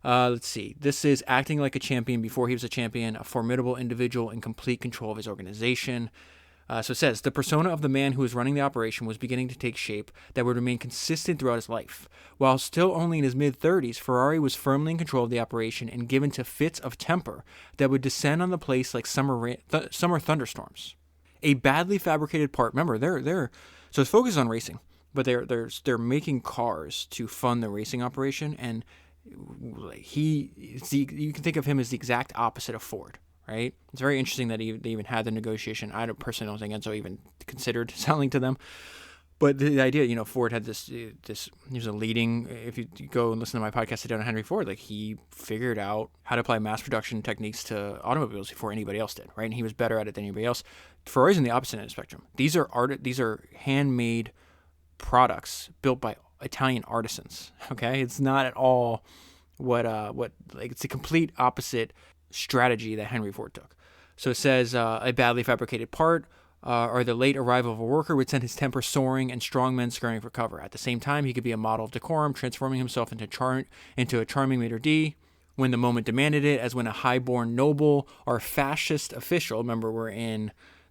let's see. This is acting like a champion before he was a champion, a formidable individual in complete control of his organization. So it says, the persona of the man who was running the operation was beginning to take shape that would remain consistent throughout his life. While still only in his mid-30s, Ferrari was firmly in control of the operation and given to fits of temper that would descend on the place like summer thunderstorms. A badly fabricated part. Remember, so it's focused on racing, but they're making cars to fund the racing operation, and you can think of him as the exact opposite of Ford, right? It's very interesting that they even had the negotiation. I personally don't think Enzo even considered selling to them, but the idea, Ford had this. He was a leading. If you go and listen to my podcast today on Henry Ford, like he figured out how to apply mass production techniques to automobiles before anybody else did, right? And he was better at it than anybody else. Ferrari's on the opposite end of the spectrum. These are handmade products built by Italian artisans. Okay, it's not at all what it's a complete opposite strategy that Henry Ford took. So it says a badly fabricated part. Or the late arrival of a worker would send his temper soaring and strong men scurrying for cover. At the same time, he could be a model of decorum, transforming himself into a charming maitre d' when the moment demanded it, as when a high-born noble or fascist official, remember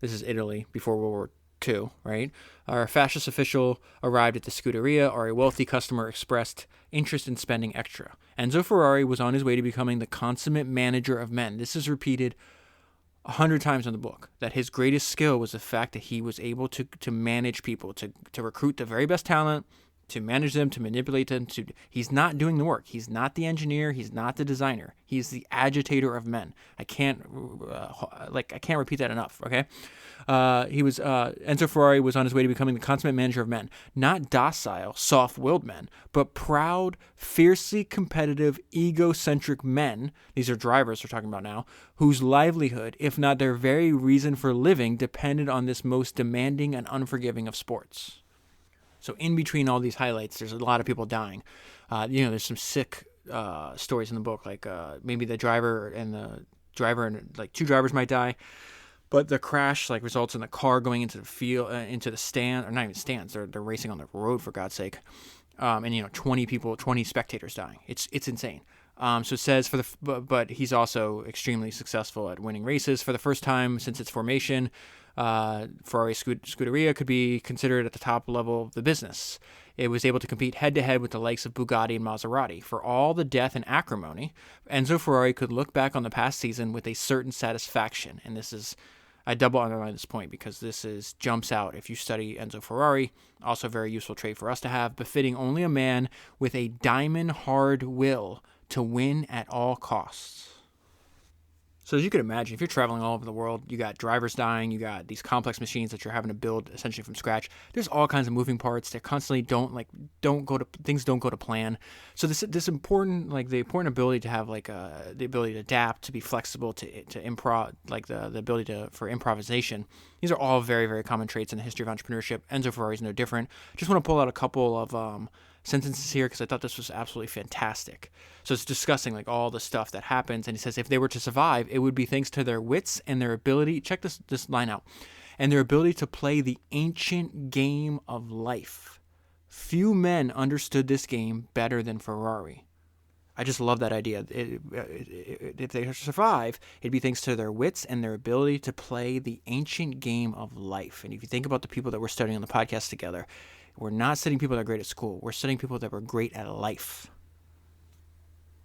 this is Italy before World War II, right? Or a fascist official arrived at the Scuderia, or a wealthy customer expressed interest in spending extra. Enzo Ferrari was on his way to becoming the consummate manager of men. This is repeated 100 times in the book, that his greatest skill was the fact that he was able to manage people, to recruit the very best talent, to manage them, to manipulate them. He's not doing the work. He's not the engineer. He's not the designer. He's the agitator of men. I can't repeat that enough. Okay, Enzo Ferrari was on his way to becoming the consummate manager of men, not docile, soft-willed men, but proud, fiercely competitive, egocentric men. These are drivers we're talking about now, whose livelihood, if not their very reason for living, depended on this most demanding and unforgiving of sports. So in between all these highlights, there's a lot of people dying. There's some sick stories in the book, like maybe the driver and like two drivers might die, but the crash like results in the car going into the field, into the stand, or not even stands. They're racing on the road, for God's sake, and 20 spectators dying. It's insane. So it says but he's also extremely successful at winning races. For the first time since its formation, Ferrari Scuderia could be considered at the top level of the business. It was able to compete head-to-head with the likes of Bugatti and Maserati. For all the death and acrimony, Enzo Ferrari could look back on the past season with a certain satisfaction. And this is, I double underline this point because jumps out if you study Enzo Ferrari. Also a very useful trait for us to have, befitting only a man with a diamond hard will to win at all costs. So as you could imagine, if you're traveling all over the world, you got drivers dying, you got these complex machines that you're having to build essentially from scratch. There's all kinds of moving parts. They constantly don't go to plan. So this important, like the important ability to have the ability to adapt, to be flexible, to improv, like the ability for improvisation. These are all very, very common traits in the history of entrepreneurship. Enzo Ferrari is no different. Just want to pull out a couple of sentences here because I thought this was absolutely fantastic. So it's discussing like all the stuff that happens, and he says if they were to survive, it would be thanks to their wits and their ability. Check this line out, and their ability to play the ancient game of life. Few men understood this game better than Ferrari. I just love that idea. If they survive, it'd be thanks to their wits and their ability to play the ancient game of life. And if you think about the people that we're studying on the podcast together, we're not studying people that are great at school. We're studying people that were great at life.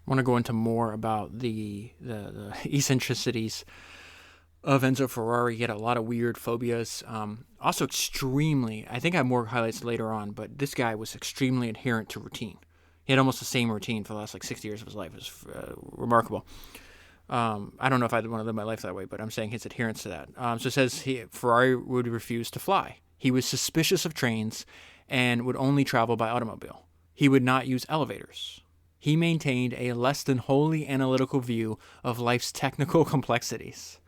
I want to go into more about the eccentricities of Enzo Ferrari. He had a lot of weird phobias. Also extremely, I think I have more highlights later on, but this guy was extremely adherent to routine. He had almost the same routine for the last 60 years of his life. It was remarkable. I don't know if I'd want to live my life that way, but I'm saying his adherence to that. So it says Ferrari would refuse to fly. He was suspicious of trains and would only travel by automobile. He would not use elevators. He maintained a less than wholly analytical view of life's technical complexities.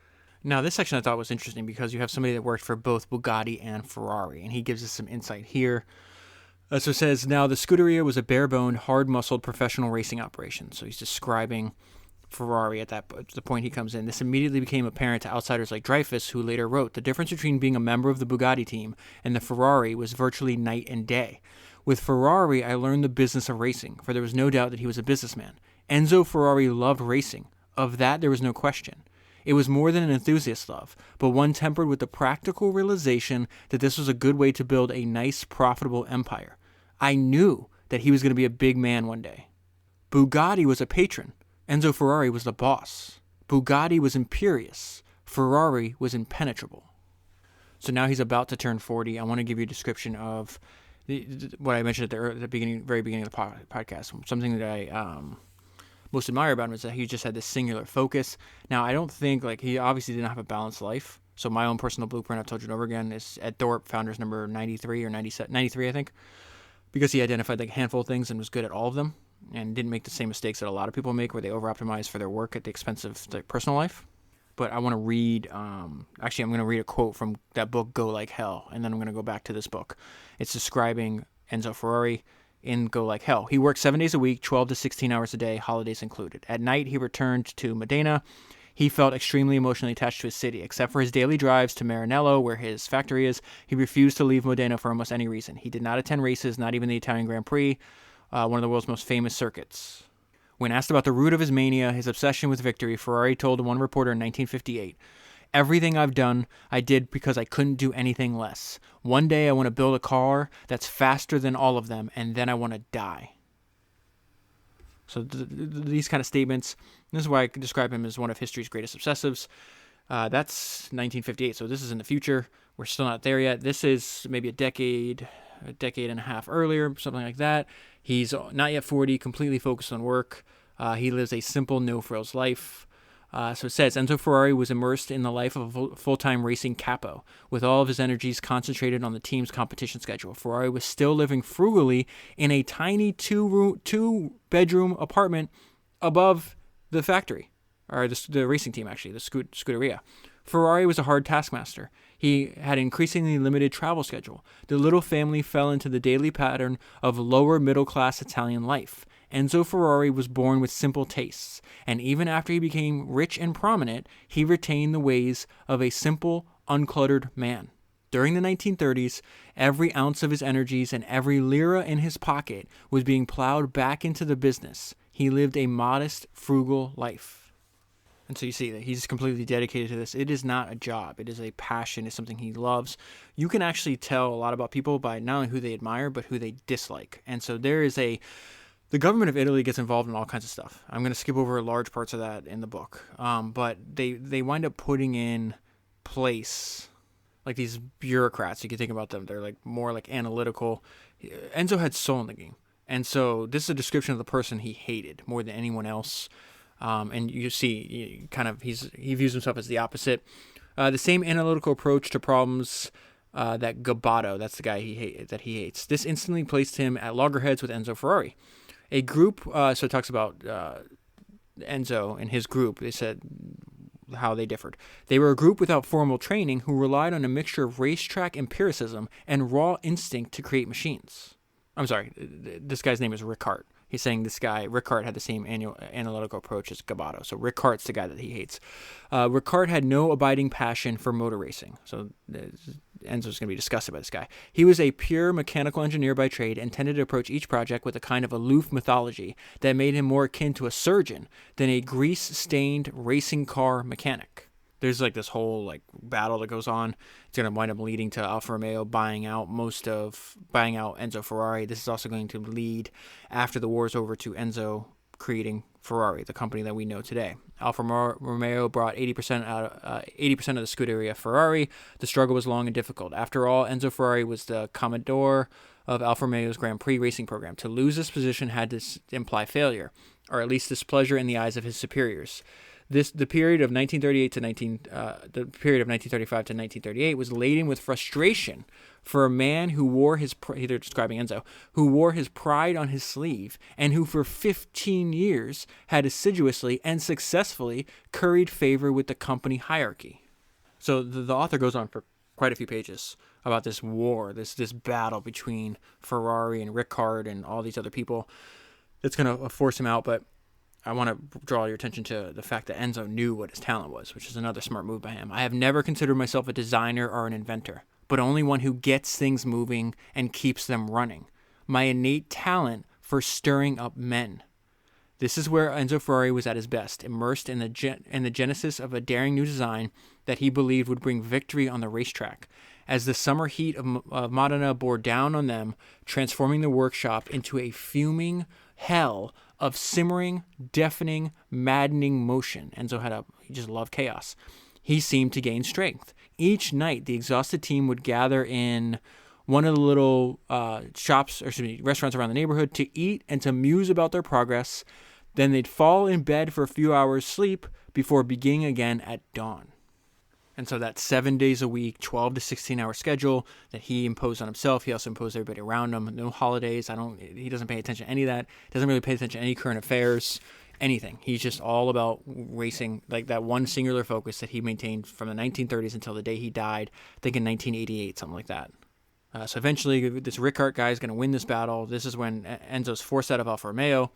Now, this section I thought was interesting because you have somebody that worked for both Bugatti and Ferrari, and he gives us some insight here. So it says, now the Scuderia was a bare-boned, hard-muscled professional racing operation. So he's describing Ferrari at the point he comes in. This immediately became apparent to outsiders like Dreyfus, who later wrote, the difference between being a member of the Bugatti team and the Ferrari was virtually night and day. With Ferrari, I learned the business of racing, for there was no doubt that he was a businessman. Enzo Ferrari loved racing. Of that, there was no question. It was more than an enthusiast love, but one tempered with the practical realization that this was a good way to build a nice, profitable empire. I knew that he was going to be a big man one day. Bugatti was a patron. Enzo Ferrari was the boss. Bugatti was imperious. Ferrari was impenetrable. So now he's about to turn 40. I want to give you a description of what I mentioned at the very beginning of the podcast. Something that I most admire about him is that he just had this singular focus. Now, I don't think, he obviously didn't have a balanced life. So my own personal blueprint, I've told you over again, is at Thorpe, founders number 93 or 97, 93, I think, because he identified a handful of things and was good at all of them and didn't make the same mistakes that a lot of people make where they over-optimize for their work at the expense of their personal life. But I want to read, I'm going to read a quote from that book, Go Like Hell, and then I'm going to go back to this book. It's describing Enzo Ferrari in Go Like Hell. He worked 7 days a week, 12 to 16 hours a day, holidays included. At night, he returned to Modena. He felt extremely emotionally attached to his city. Except for his daily drives to Maranello, where his factory is, he refused to leave Modena for almost any reason. He did not attend races, not even the Italian Grand Prix, one of the world's most famous circuits. When asked about the root of his mania, his obsession with victory, Ferrari told one reporter in 1958, everything I've done, I did because I couldn't do anything less. One day I want to build a car that's faster than all of them, and then I want to die. So these kind of statements, this is why I could describe him as one of history's greatest obsessives. That's 1958, so this is in the future. We're still not there yet. This is maybe a decade and a half earlier, something like that. He's not yet 40, completely focused on work. He lives a simple, no-frills life. So it says, Enzo Ferrari was immersed in the life of a full-time racing capo, with all of his energies concentrated on the team's competition schedule. Ferrari was still living frugally in a tiny two-bedroom apartment above the factory, or the racing team, actually, the Scuderia. Ferrari was a hard taskmaster. He had an increasingly limited travel schedule. The little family fell into the daily pattern of lower middle-class Italian life. Enzo Ferrari was born with simple tastes, and even after he became rich and prominent, he retained the ways of a simple, uncluttered man. During the 1930s, every ounce of his energies and every lira in his pocket was being plowed back into the business. He lived a modest, frugal life. And so you see that he's completely dedicated to this. It is not a job. It is a passion. It's something he loves. You can actually tell a lot about people by not only who they admire, but who they dislike. And so the government of Italy gets involved in all kinds of stuff. I'm going to skip over large parts of that in the book. But they wind up putting in place, like these bureaucrats. You can think about them. They're like more like analytical. Enzo had soul in the game. And so this is a description of the person he hated more than anyone else. And you see, he views himself as the opposite. The same analytical approach to problems that Gabato, that's the guy he hates. This instantly placed him at loggerheads with Enzo Ferrari. A group, so it talks about Enzo and his group. They said how they differed. They were a group without formal training who relied on a mixture of racetrack empiricism and raw instinct to create machines. I'm sorry, this guy's name is Ricard. He's saying this guy, Ricard, had the same analytical approach as Gabato. So Ricard's the guy that he hates. Ricard had no abiding passion for motor racing. So Enzo's going to be disgusted by this guy. He was a pure mechanical engineer by trade and tended to approach each project with a kind of aloof mythology that made him more akin to a surgeon than a grease-stained racing car mechanic. There's like this whole like battle that goes on. It's going to wind up leading to Alfa Romeo buying out Enzo Ferrari. This is also going to lead, after the war is over, to Enzo creating Ferrari, the company that we know today. Alfa Romeo brought 80% of the Scuderia Ferrari. The struggle was long and difficult. After all, Enzo Ferrari was the Commodore of Alfa Romeo's Grand Prix racing program. To lose this position had to imply failure, or at least displeasure in the eyes of his superiors. The period of 1935 to 1938 was laden with frustration for a man who wore they're describing Enzo, who wore his pride on his sleeve and who for 15 years had assiduously and successfully curried favor with the company hierarchy. So the author goes on for quite a few pages about this war, this battle between Ferrari and Ricard and all these other people that's going to force him out, but I want to draw your attention to the fact that Enzo knew what his talent was, which is another smart move by him. I have never considered myself a designer or an inventor, but only one who gets things moving and keeps them running. My innate talent for stirring up men. This is where Enzo Ferrari was at his best, immersed in the genesis of a daring new design that he believed would bring victory on the racetrack. As the summer heat of Modena bore down on them, transforming the workshop into a fuming hell of simmering, deafening, maddening motion. Enzo he just loved chaos. He seemed to gain strength. Each night, the exhausted team would gather in one of the little restaurants around the neighborhood to eat and to muse about their progress. Then they'd fall in bed for a few hours' sleep before beginning again at dawn. And so that 7 days a week, 12 to 16-hour schedule that he imposed on himself, he also imposed everybody around him. No holidays. He doesn't pay attention to any of that. Doesn't really pay attention to any current affairs, anything. He's just all about racing, like that one singular focus that he maintained from the 1930s until the day he died, I think in 1988, something like that. So eventually, this Ricard guy is going to win this battle. This is when Enzo's forced out of Alfa Romeo.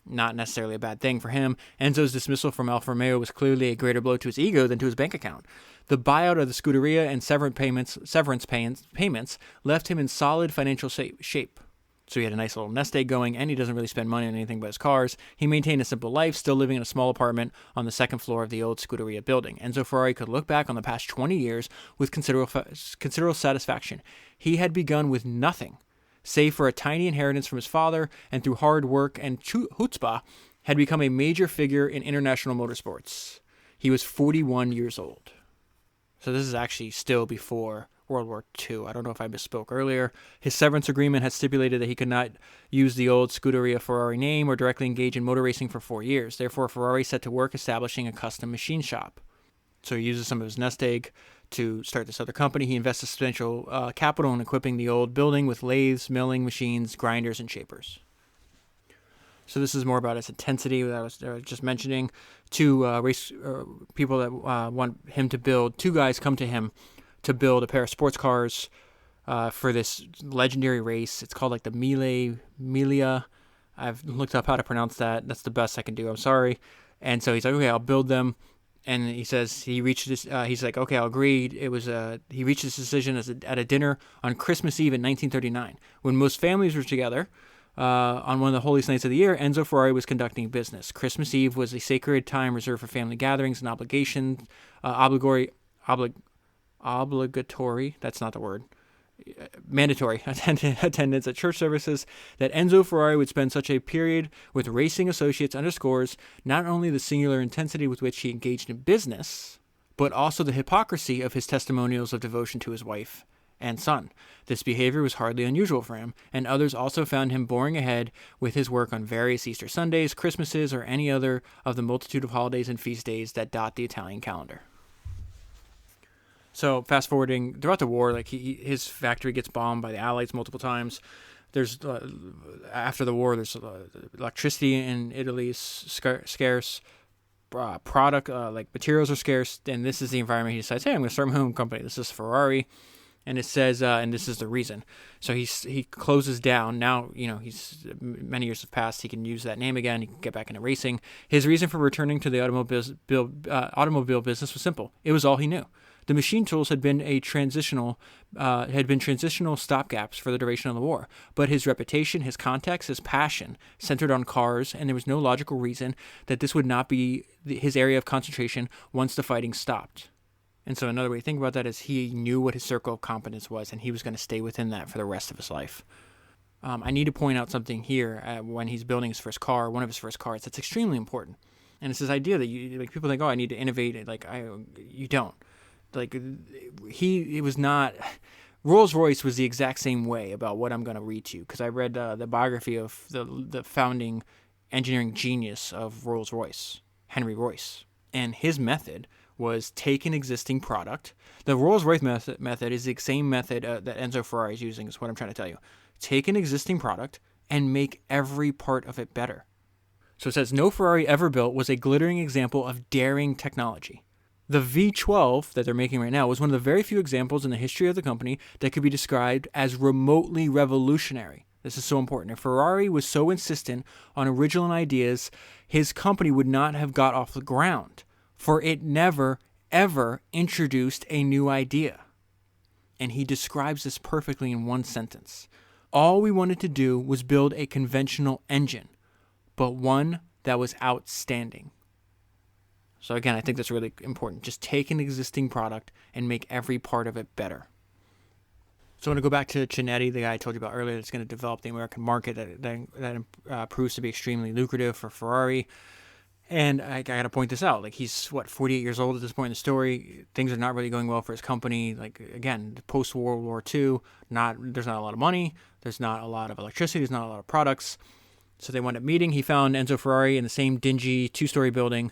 Not necessarily a bad thing for him. Enzo's dismissal from Alfa Romeo was clearly a greater blow to his ego than to his bank account. The buyout of the Scuderia and severance payments left him in solid financial shape. So he had a nice little nest egg going, and he doesn't really spend money on anything but his cars. He maintained a simple life, still living in a small apartment on the second floor of the old Scuderia building. Enzo Ferrari could look back on the past 20 years with considerable satisfaction. He had begun with nothing, save for a tiny inheritance from his father, and through hard work and chutzpah, had become a major figure in international motorsports. He was 41 years old. So this is actually still before World War II. I don't know if I misspoke earlier. His severance agreement had stipulated that he could not use the old Scuderia Ferrari name or directly engage in motor racing for 4 years. Therefore, Ferrari set to work establishing a custom machine shop. So he uses some of his nest egg to start this other company. He invested substantial capital in equipping the old building with lathes, milling machines, grinders, and shapers. So this is more about his intensity that I was just mentioning. Two people that want him to build, two guys come to him to build a pair of sports cars for this legendary race. It's called like the Milia. I've looked up how to pronounce that. That's the best I can do. I'm sorry. And so he's like, okay, I'll build them. And he says he reached this. He's like, okay, I'll agree. It was he reached this decision at a dinner on Christmas Eve in 1939, when most families were together. On one of the holiest nights of the year, Enzo Ferrari was conducting business. Christmas Eve was a sacred time reserved for family gatherings and obligations, obligatory, that's not the word, mandatory attendance at church services. That Enzo Ferrari would spend such a period with racing associates underscores not only the singular intensity with which he engaged in business, but also the hypocrisy of his testimonials of devotion to his wife and son. This behavior was hardly unusual for him, and others also found him boring ahead with his work on various Easter Sundays, Christmases, or any other of the multitude of holidays and feast days that dot the Italian calendar. So fast forwarding throughout the war, like his factory gets bombed by the Allies multiple times. There's after the war, there's electricity in Italy is scarce. Product like materials are scarce, and this is the environment he decides, hey, I'm going to start my own company. This is Ferrari, and it says, and this is the reason. So he closes down. Now, he's many years have passed. He can use that name again. He can get back into racing. His reason for returning to the automobile business was simple. It was all he knew. The machine tools had been transitional stopgaps for the duration of the war, but his reputation, his context, his passion centered on cars, and there was no logical reason that this would not be his area of concentration once the fighting stopped. And so another way to think about that is he knew what his circle of competence was, and he was going to stay within that for the rest of his life. I need to point out something here when he's building his first car, one of his first cars, that's extremely important. And it's this idea that people think, oh, I need to innovate. You don't. It was not. Rolls-Royce was the exact same way about what I'm going to read to you, because I read the biography of the founding engineering genius of Rolls-Royce, Henry Royce, and his method was take an existing product. The Rolls-Royce method is the same method that Enzo Ferrari is using, is what I'm trying to tell you. Take an existing product and make every part of it better. So it says, no Ferrari ever built was a glittering example of daring technology. The V12 that they're making right now was one of the very few examples in the history of the company that could be described as remotely revolutionary. This is so important. If Ferrari was so insistent on original ideas, his company would not have got off the ground, for it never, ever introduced a new idea. And he describes this perfectly in one sentence. All we wanted to do was build a conventional engine, but one that was outstanding. So again, I think that's really important. Just take an existing product and make every part of it better. So I want to go back to Chinetti, the guy I told you about earlier, that's going to develop the American market that proves to be extremely lucrative for Ferrari. And I got to point this out. He's, 48 years old at this point in the story. Things are not really going well for his company. Again, post-World War II, there's not a lot of money. There's not a lot of electricity. There's not a lot of products. So they wound up meeting. He found Enzo Ferrari in the same dingy two-story building.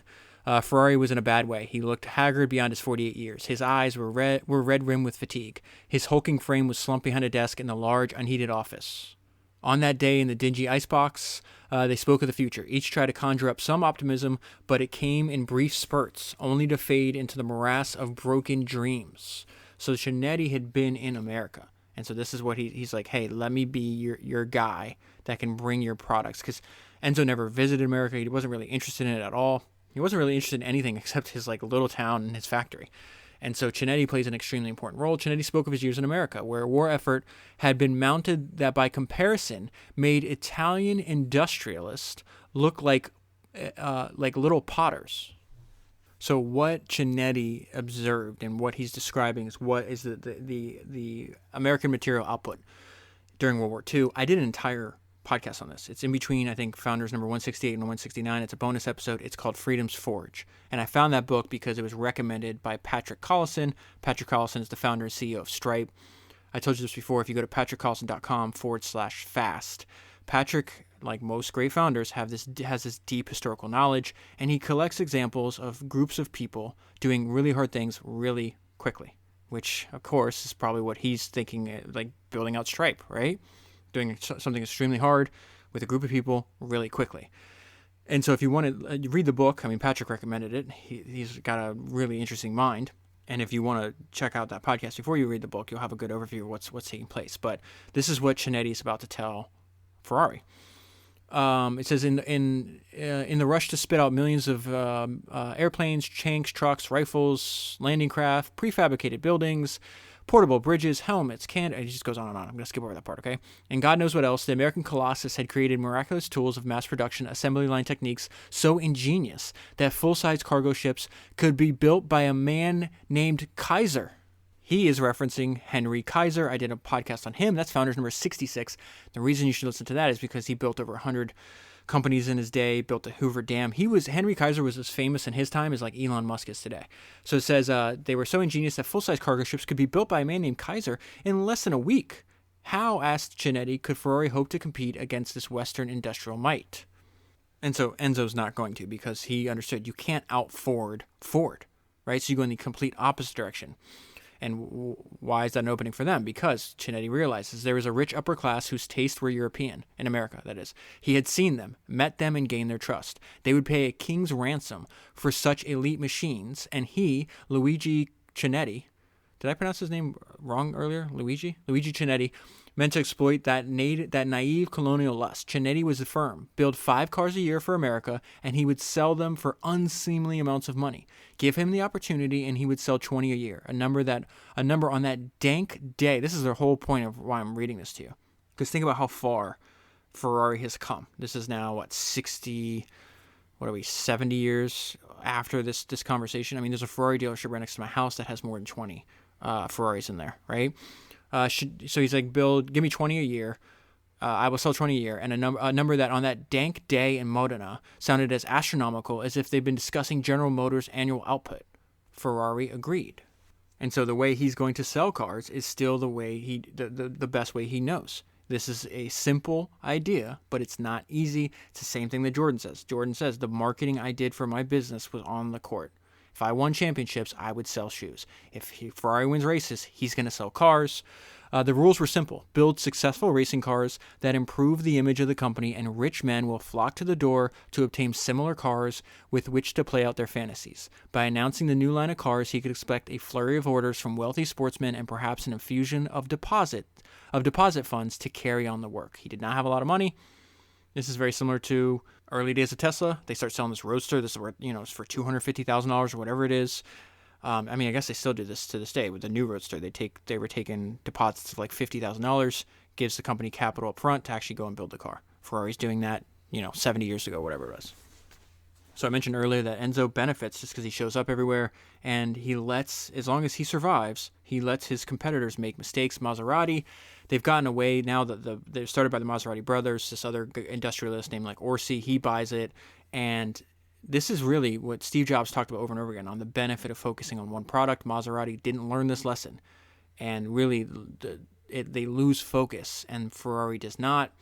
Ferrari was in a bad way. He looked haggard beyond his 48 years. His eyes were red-rimmed with fatigue. His hulking frame was slumped behind a desk in the large, unheated office. On that day in the dingy icebox, they spoke of the future. Each tried to conjure up some optimism, but it came in brief spurts, only to fade into the morass of broken dreams. So Chinetti had been in America. And so this is what he's like, hey, let me be your guy that can bring your products. Because Enzo never visited America. He wasn't really interested in it at all. He wasn't really interested in anything except his little town and his factory. And so Chinetti plays an extremely important role. Chinetti spoke of his years in America, where a war effort had been mounted that by comparison made Italian industrialists look like little potters. So what Chinetti observed and what he's describing is what is the American material output during World War II. I did an entire podcast on this. It's in between, I think, Founders number 168 and 169. It's a bonus episode. It's called Freedom's Forge. And I found that book because it was recommended by Patrick Collison. Patrick Collison is the founder and CEO of Stripe. I told you this before. If you go to patrickcollison.com/fast, Patrick, like most great founders, has this deep historical knowledge, and he collects examples of groups of people doing really hard things really quickly, which, of course, is probably what he's thinking, like building out Stripe, right? Doing something extremely hard with a group of people really quickly. And so if you want to read the book, Patrick recommended it. He's got a really interesting mind. And if you want to check out that podcast before you read the book, you'll have a good overview of what's taking place. But this is what Chinetti is about to tell Ferrari. It says in the rush to spit out millions of airplanes, tanks, trucks, rifles, landing craft, prefabricated buildings, portable bridges, helmets, it just goes on and on. I'm going to skip over that part, okay? And God knows what else, the American Colossus had created miraculous tools of mass production assembly line techniques so ingenious that full-size cargo ships could be built by a man named Kaiser. He is referencing Henry Kaiser. I did a podcast on him. That's Founders number 66. The reason you should listen to that is because he built over 100 companies in his day, built the Hoover Dam. Henry Kaiser was as famous in his time as like Elon Musk is today. So it says they were so ingenious that full-size cargo ships could be built by a man named Kaiser in less than a week. How, asked Chinetti, could Ferrari hope to compete against this Western industrial might? And so Enzo's not going to, because he understood you can't out-Ford Ford, right? So you go in the complete opposite direction. And why is that an opening for them? Because Chinetti realizes there was a rich upper class whose tastes were European, in America, that is. He had seen them, met them, and gained their trust. They would pay a king's ransom for such elite machines, and he, Luigi Chinetti, did I pronounce his name wrong earlier? Luigi Chinetti, meant to exploit that naive colonial lust. Chinetti was firm. Build 5 cars a year for America, and he would sell them for unseemly amounts of money. Give him the opportunity, and he would sell 20 a year. A number on that dank day. This is the whole point of why I'm reading this to you. Because think about how far Ferrari has come. This is now, 70 years after this conversation? I mean, there's a Ferrari dealership right next to my house that has more than 20 Ferraris in there, right? So he's like, give me 20 a year. I will sell 20 a year. And a number that on that dank day in Modena sounded as astronomical as if they'd been discussing General Motors' annual output. Ferrari agreed. And so the way he's going to sell cars is still the best way he knows. This is a simple idea, but it's not easy. It's the same thing that Jordan says. Jordan says, the marketing I did for my business was on the court. If I won championships, I would sell shoes. If Ferrari wins races, he's going to sell cars. The rules were simple. Build successful racing cars that improve the image of the company, and rich men will flock to the door to obtain similar cars with which to play out their fantasies. By announcing the new line of cars, he could expect a flurry of orders from wealthy sportsmen and perhaps an infusion of deposit funds to carry on the work. He did not have a lot of money. This is very similar to early days of Tesla. They start selling this Roadster. This is where, it's for $250,000 or whatever it is. I guess they still do this to this day with the new Roadster. They were taking deposits of like $50,000, gives the company capital up front to actually go and build the car. Ferrari's doing that, 70 years ago, whatever it was. So I mentioned earlier that Enzo benefits just because he shows up everywhere, and as long as he survives, he lets his competitors make mistakes. Maserati, they've gotten away now that they're started by the Maserati brothers, this other industrialist named like Orsi, he buys it, and this is really what Steve Jobs talked about over and over again on the benefit of focusing on one product. Maserati didn't learn this lesson, and really they lose focus, and Ferrari does not.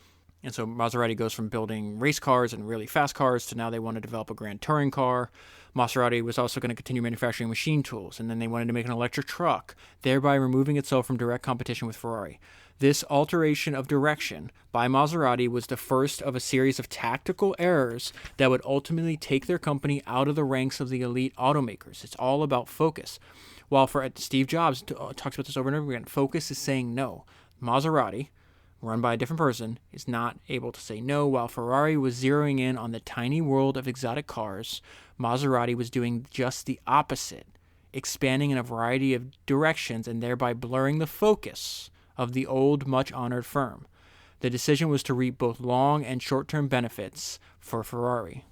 And so Maserati goes from building race cars and really fast cars to now they want to develop a grand touring car. Maserati was also going to continue manufacturing machine tools, and then they wanted to make an electric truck, thereby removing itself from direct competition with Ferrari. This alteration of direction by Maserati was the first of a series of tactical errors that would ultimately take their company out of the ranks of the elite automakers. It's all about focus. While Steve Jobs talks about this over and over again, focus is saying no. Maserati, run by a different person, is not able to say no. While Ferrari was zeroing in on the tiny world of exotic cars, Maserati was doing just the opposite, expanding in a variety of directions and thereby blurring the focus of the old, much-honored firm. The decision was to reap both long and short-term benefits for Ferrari.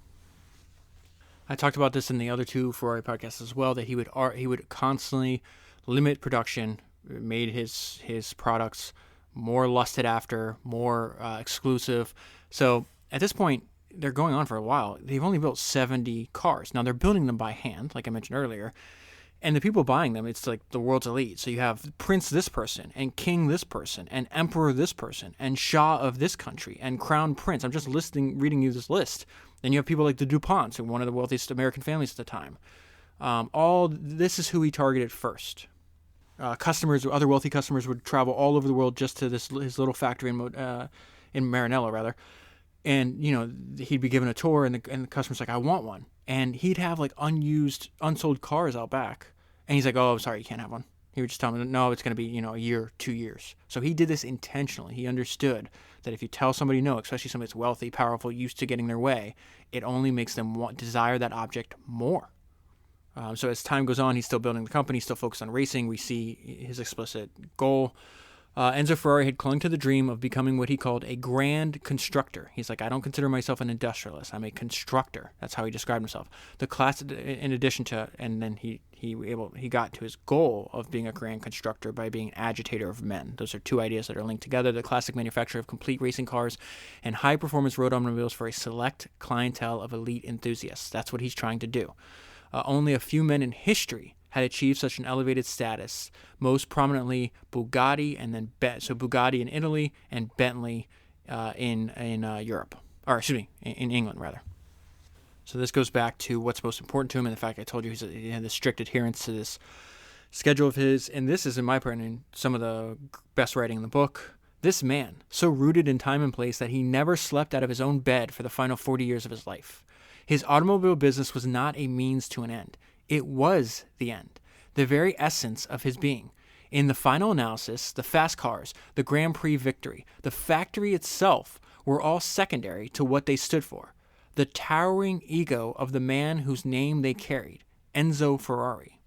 I talked about this in the other 2 Ferrari podcasts as well, that he would constantly limit production, made his products more lusted after, more exclusive. So at this point, they're going on for a while. They've only built 70 cars. Now they're building them by hand, like I mentioned earlier. And the people buying them, it's like the world's elite. So you have Prince this person, and King this person, and Emperor this person, and Shah of this country, and Crown Prince. I'm just reading you this list. Then you have people like the DuPonts, who were one of the wealthiest American families at the time. All this is who he targeted first. Other wealthy customers would travel all over the world just to his little factory in Maranello, rather. And, he'd be given a tour, and the customer's like, I want one. And he'd have like unsold cars out back. And he's like, oh, I'm sorry, you can't have one. He would just tell him, no, it's going to be, a year, 2 years. So he did this intentionally. He understood that if you tell somebody no, especially somebody that's wealthy, powerful, used to getting their way, it only makes them desire that object more. So as time goes on, he's still building the company, still focused on racing. We see his explicit goal. Enzo Ferrari had clung to the dream of becoming what he called a grand constructor. He's like, I don't consider myself an industrialist. I'm a constructor. That's how he described himself. The class, in addition to, and then he got to his goal of being a grand constructor by being an agitator of men. Those are two ideas that are linked together. The classic manufacturer of complete racing cars and high-performance road automobiles for a select clientele of elite enthusiasts. That's what he's trying to do. Only a few men in history had achieved such an elevated status, most prominently Bugatti and then Bugatti in Italy and Bentley in Europe, or excuse me, in England rather. So this goes back to what's most important to him, and the fact I told you he had this strict adherence to this schedule of his, and this is, in my opinion, some of the best writing in the book. This man, so rooted in time and place that he never slept out of his own bed for the final 40 years of his life. His automobile business was not a means to an end. It was the end, the very essence of his being. In the final analysis, the fast cars, the Grand Prix victory, the factory itself were all secondary to what they stood for. The towering ego of the man whose name they carried, Enzo Ferrari.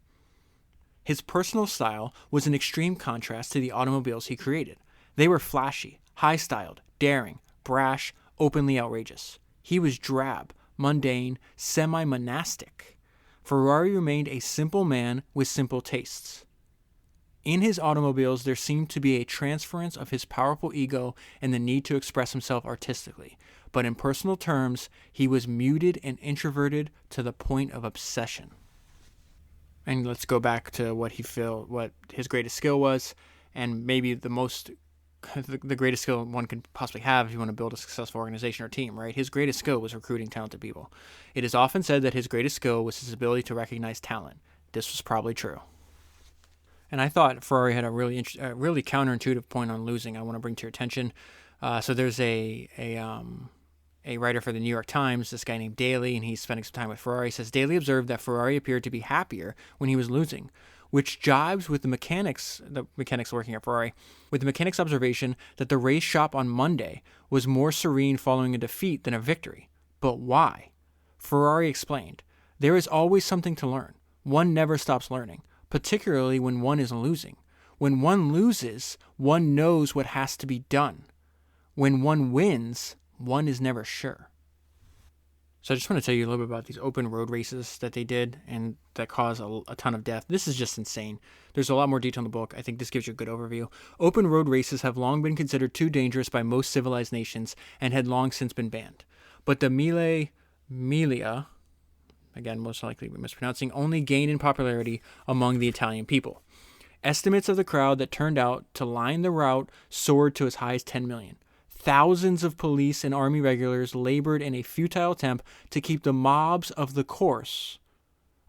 His personal style was in extreme contrast to the automobiles he created. They were flashy, high-styled, daring, brash, openly outrageous. He was drab, mundane, semi-monastic. Ferrari remained a simple man with simple tastes. In his automobiles, there seemed to be a transference of his powerful ego and the need to express himself artistically. But in personal terms, he was muted and introverted to the point of obsession. And let's go back to what his greatest skill was, and maybe the greatest skill one could possibly have if you want to build a successful organization or team, right? His greatest skill was recruiting talented people. It is often said that his greatest skill was his ability to recognize talent. This was probably true. And I thought Ferrari had a really counterintuitive point on losing I want to bring to your attention. So there's a writer for the New York Times, this guy named Daly, and he's spending some time with Ferrari. He says, Daly observed that Ferrari appeared to be happier when he was losing, which jives with the mechanics working at Ferrari, with the mechanics' observation that the race shop on Monday was more serene following a defeat than a victory. But why? Ferrari explained, there is always something to learn. One never stops learning, particularly when one is losing. When one loses, one knows what has to be done. When one wins, one is never sure. So I just want to tell you a little bit about these open road races that they did and that cause a ton of death. This is just insane. There's a lot more detail in the book. I think this gives you a good overview. Open road races have long been considered too dangerous by most civilized nations and had long since been banned. But the Mille, again, most likely mispronouncing, only gained in popularity among the Italian people. Estimates of the crowd that turned out to line the route soared to as high as 10 million. Thousands of police and army regulars labored in a futile attempt to keep the mobs of the course.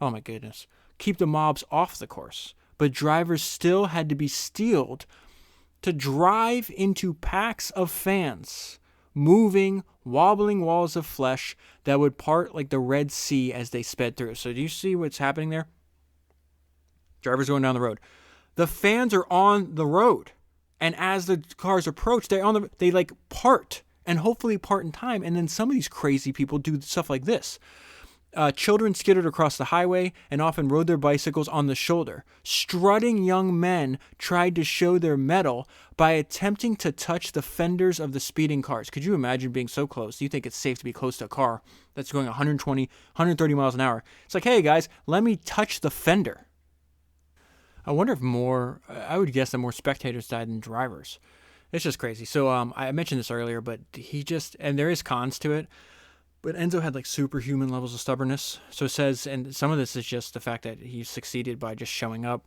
Oh my goodness. Keep the mobs off the course. But drivers still had to be steeled to drive into packs of fans, moving, wobbling walls of flesh that would part like the Red Sea as they sped through. So do you see what's happening there? Drivers going down the road. The fans are on the road. And as the cars approach, they like part and hopefully part in time. And then some of these crazy people do stuff like this. Children skittered across the highway and often rode their bicycles on the shoulder. Strutting young men tried to show their mettle by attempting to touch the fenders of the speeding cars. Could you imagine being so close? Do you think it's safe to be close to a car that's going 120, 130 miles an hour? It's like, hey guys, let me touch the fender. I wonder if I would guess that more spectators died than drivers. It's just crazy. So I mentioned this earlier, but and there is cons to it, but Enzo had like superhuman levels of stubbornness. So it says, and some of this is just the fact that he succeeded by just showing up.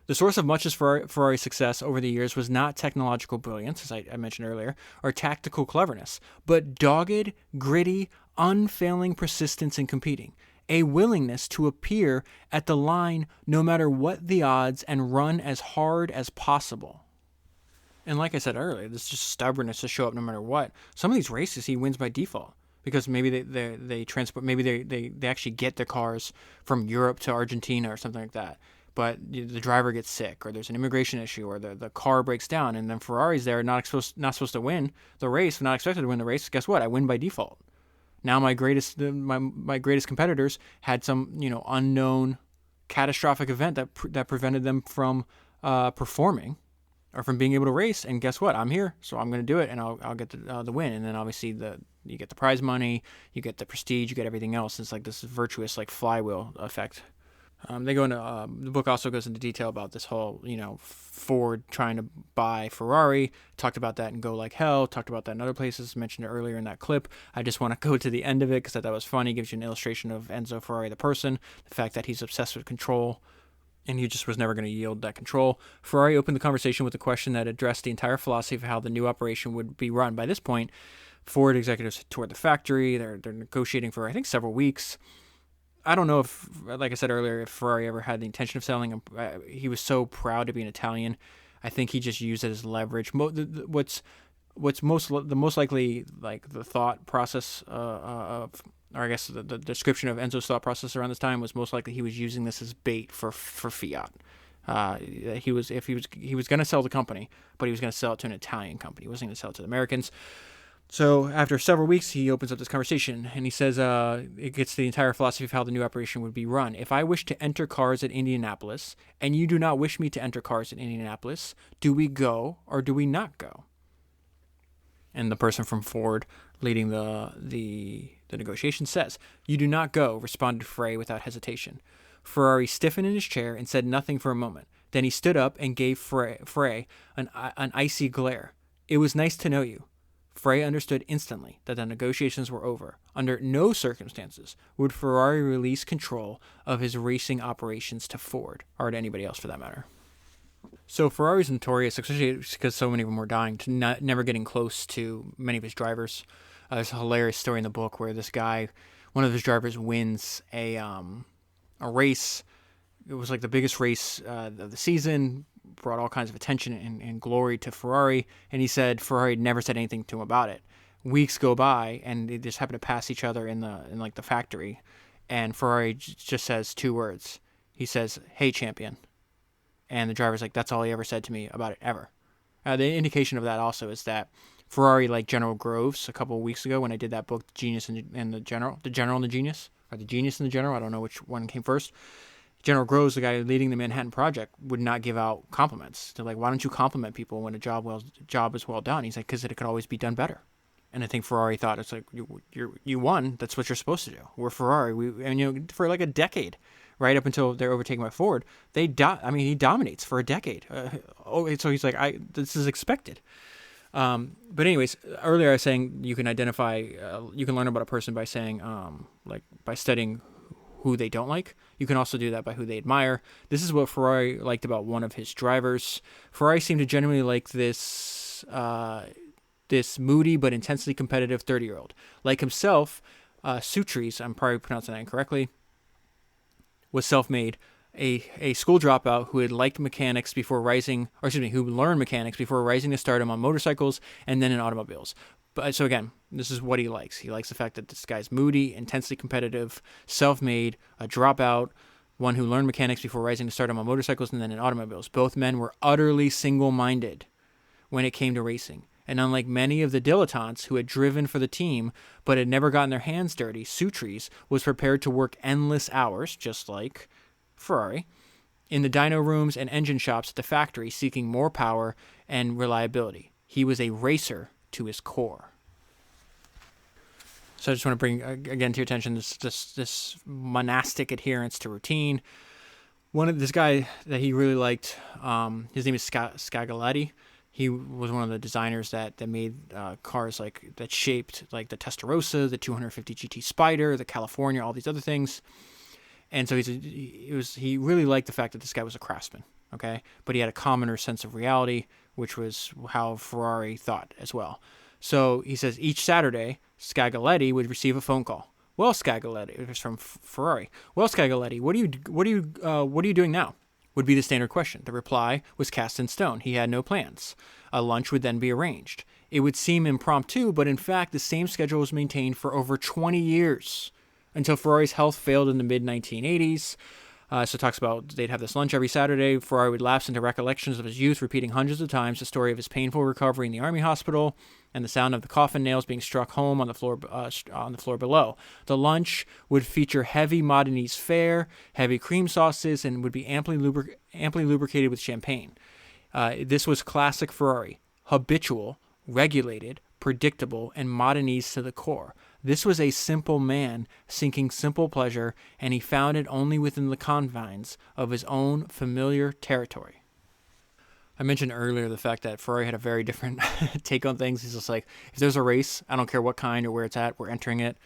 The source of much of Ferrari's success over the years was not technological brilliance, as I mentioned earlier, or tactical cleverness, but dogged, gritty, unfailing persistence in competing. A willingness to appear at the line no matter what the odds and run as hard as possible. And like I said earlier, this is just stubbornness to show up no matter what. Some of these races he wins by default because maybe they transport, maybe they actually get their cars from Europe to Argentina or something like that. But the driver gets sick or there's an immigration issue or the car breaks down and then Ferrari's there not supposed to win the race, not expected to win the race. Guess what? I win by default. Now my greatest competitors had some unknown catastrophic event that prevented them from performing, or from being able to race. And guess what? I'm here, so I'm going to do it, and I'll get the win. And then obviously you get the prize money, you get the prestige, you get everything else. It's like this virtuous like flywheel effect. They go into the book also goes into detail about this whole, Ford trying to buy Ferrari. Talked about that in Go Like Hell. Talked about that in other places. Mentioned it earlier in that clip. I just want to go to the end of it because I thought that was funny. Gives you an illustration of Enzo Ferrari, the person, the fact that he's obsessed with control, and he just was never going to yield that control. Ferrari opened the conversation with a question that addressed the entire philosophy of how the new operation would be run. By this point, Ford executives toured the factory. They're negotiating for, I think, several weeks. I don't know if, like I said earlier, if Ferrari ever had the intention of selling. He was so proud to be an Italian. I think he just used it as leverage. What's the most likely, like the thought process or I guess the description of Enzo's thought process around this time was most likely he was using this as bait for Fiat. He was going to sell the company, but he was going to sell it to an Italian company. He wasn't going to sell it to the Americans. So after several weeks, he opens up this conversation, and he says it gets the entire philosophy of how the new operation would be run. If I wish to enter cars at Indianapolis, and you do not wish me to enter cars at Indianapolis, do we go or do we not go? And the person from Ford leading the negotiation says, "You do not go," responded Ferrari without hesitation. Ferrari stiffened in his chair and said nothing for a moment. Then he stood up and gave Ferrari an icy glare. "It was nice to know you." Ferrari understood instantly that the negotiations were over. Under no circumstances would Ferrari release control of his racing operations to Ford, or to anybody else for that matter. So Ferrari's notorious, especially because so many of them were dying, to never getting close to many of his drivers. There's a hilarious story in the book where this guy, one of his drivers, wins a race. It was like the biggest race of the season, brought all kinds of attention and glory to Ferrari, and he said Ferrari had never said anything to him about it. Weeks go by, and they just happen to pass each other in the factory, and Ferrari just says two words. He says, "Hey, champion." And the driver's like, "That's all he ever said to me about it, ever." The indication of that also is that Ferrari, like General Groves a couple of weeks ago when I did that book, Genius and the General and the Genius, or the Genius and the General, I don't know which one came first. General Groves, the guy leading the Manhattan Project, would not give out compliments. They're like, "Why don't you compliment people when a job is well done?" He's like, "Because it could always be done better." And I think Ferrari thought, it's like, you won. That's what you're supposed to do. We're Ferrari. For like a decade, right up until they're overtaken by Ford, he dominates for a decade. So he's like, this is expected. But anyways, earlier I was saying you can identify, you can learn about a person by saying, by studying who they don't like. You can also do that by who they admire. This is what Ferrari liked about one of his drivers. Ferrari seemed to genuinely like this moody but intensely competitive 30-year-old. Like himself, Sutries, I'm probably pronouncing that incorrectly, was self-made, a school dropout who had liked mechanics before rising, who learned mechanics before rising to stardom on motorcycles and then in automobiles. But so again, this is what he likes. He likes the fact that this guy's moody, intensely competitive, self-made, a dropout, one who learned mechanics before rising to stardom on motorcycles and then in automobiles. Both men were utterly single-minded when it came to racing. And unlike many of the dilettantes who had driven for the team but had never gotten their hands dirty, Sutries was prepared to work endless hours, just like Ferrari, in the dyno rooms and engine shops at the factory, seeking more power and reliability. He was a racer to his core. So I just want to bring again to your attention this monastic adherence to routine. This guy that he really liked, his name is Scagaletti. He was one of the designers that made cars that shaped like the Testarossa, the 250 GT Spider, the California, all these other things. And so he really liked the fact that this guy was a craftsman, okay? But he had a commoner sense of reality, which was how Ferrari thought as well. So he says each Saturday, Scagaletti would receive a phone call. "Well, Scagaletti," it was from Ferrari. "Well, Scagaletti, what are you doing now?" would be the standard question. The reply was cast in stone. He had no plans. A lunch would then be arranged. It would seem impromptu, but in fact, the same schedule was maintained for over 20 years until Ferrari's health failed in the mid-1980s. So it talks about they'd have this lunch every Saturday. Ferrari would lapse into recollections of his youth, repeating hundreds of times the story of his painful recovery in the army hospital and the sound of the coffin nails being struck home on the floor below. The lunch would feature heavy Modenese fare, heavy cream sauces, and would be amply lubricated with champagne. This was classic Ferrari, habitual, regulated, predictable, and Modenese to the core. This was a simple man seeking simple pleasure, and he found it only within the confines of his own familiar territory. I mentioned earlier the fact that Ferrari had a very different take on things. He's just like, if there's a race, I don't care what kind or where it's at, we're entering it.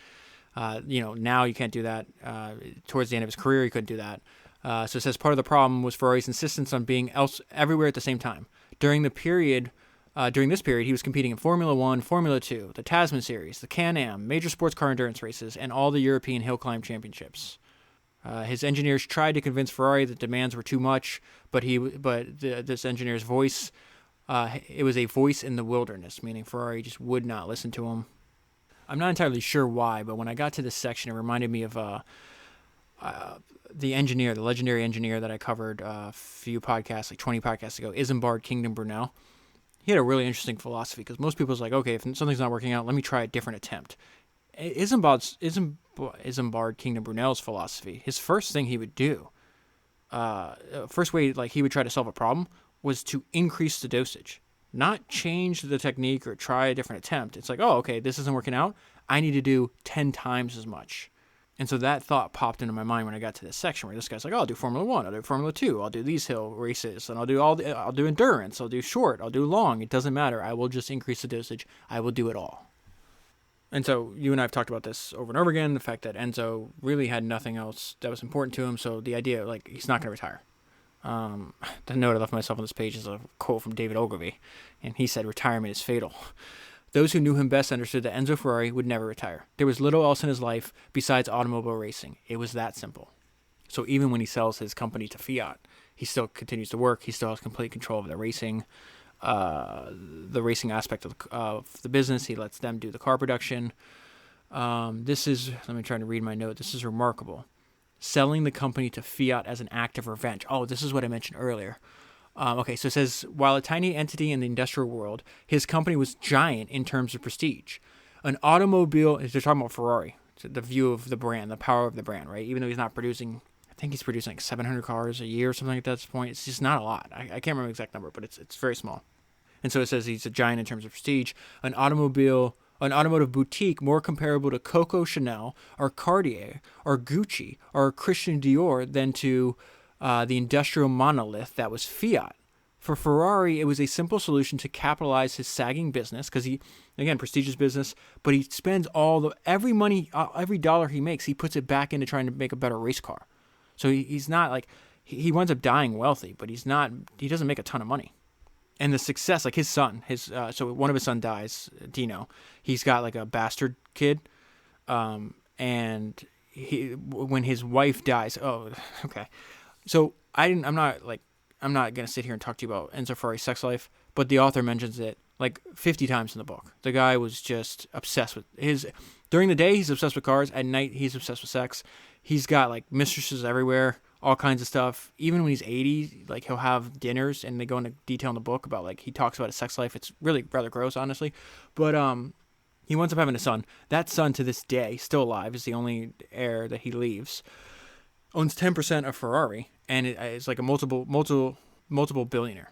Now you can't do that. Towards the end of his career, he couldn't do that. So it says part of the problem was Ferrari's insistence on being everywhere at the same time. During this period, he was competing in Formula One, Formula Two, the Tasman Series, the Can-Am, major sports car endurance races, and all the European hill climb championships. His engineers tried to convince Ferrari that demands were too much, but this engineer's voice, it was a voice in the wilderness, meaning Ferrari just would not listen to him. I'm not entirely sure why, but when I got to this section, it reminded me of the legendary engineer that I covered a few podcasts, like 20 podcasts ago, Isambard Kingdom Brunel. He had a really interesting philosophy, because most people's like, okay, if something's not working out, let me try a different attempt. Isambard Kingdom Brunel's philosophy, his first thing he would do, first way like he would try to solve a problem was to increase the dosage, not change the technique or try a different attempt. It's like, oh, okay, this isn't working out. I need to do 10 times as much. And so that thought popped into my mind when I got to this section where this guy's like, oh, I'll do Formula 1, I'll do Formula 2, I'll do these hill races, and I'll do endurance, I'll do short, I'll do long. It doesn't matter. I will just increase the dosage. I will do it all. And so you and I have talked about this over and over again, the fact that Enzo really had nothing else that was important to him. So the idea, like, he's not going to retire. The note I left myself on this page is a quote from David Ogilvy, and he said, retirement is fatal. Those who knew him best understood that Enzo Ferrari would never retire. There was little else in his life besides automobile racing. It was that simple. So even when he sells his company to Fiat, he still continues to work. He still has complete control of the racing aspect of the business. He lets them do the car production. Let me try to read my note. This is remarkable. Selling the company to Fiat as an act of revenge. Oh, this is what I mentioned earlier. So it says, while a tiny entity in the industrial world, his company was giant in terms of prestige. An automobile, they're talking about Ferrari, the view of the brand, the power of the brand, right? Even though he's not producing, I think he's producing like 700 cars a year or something like that at this point. It's just not a lot. I can't remember the exact number, but it's very small. And so it says he's a giant in terms of prestige. An automotive boutique more comparable to Coco Chanel or Cartier or Gucci or Christian Dior than to the industrial monolith that was Fiat. For Ferrari, it was a simple solution to capitalize his sagging business, because prestigious business, but he spends every dollar he makes, he puts it back into trying to make a better race car. So he's not like, he winds up dying wealthy, but he doesn't make a ton of money. And the success, like his son, so one of his son dies, Dino. He's got like a bastard kid, and when his wife dies, oh, okay. So I'm not going to sit here and talk to you about Enzo Ferrari's sex life, but the author mentions it like 50 times in the book. The guy was just obsessed with during the day, he's obsessed with cars. At night, he's obsessed with sex. He's got like mistresses everywhere, all kinds of stuff. Even when he's 80, like he'll have dinners, and they go into detail in the book about, like, he talks about his sex life. It's really rather gross, honestly. But he winds up having a son. That son, to this day, still alive, is the only heir that he leaves. Owns 10% of Ferrari, and it's like a multi-billionaire,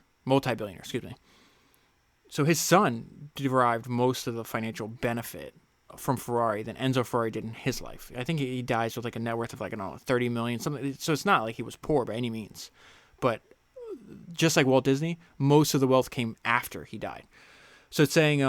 excuse me. So his son derived most of the financial benefit from Ferrari than Enzo Ferrari did in his life. I think he dies with like a net worth of like, I don't know, 30 million, something. So it's not like he was poor by any means. But just like Walt Disney, most of the wealth came after he died. So it's saying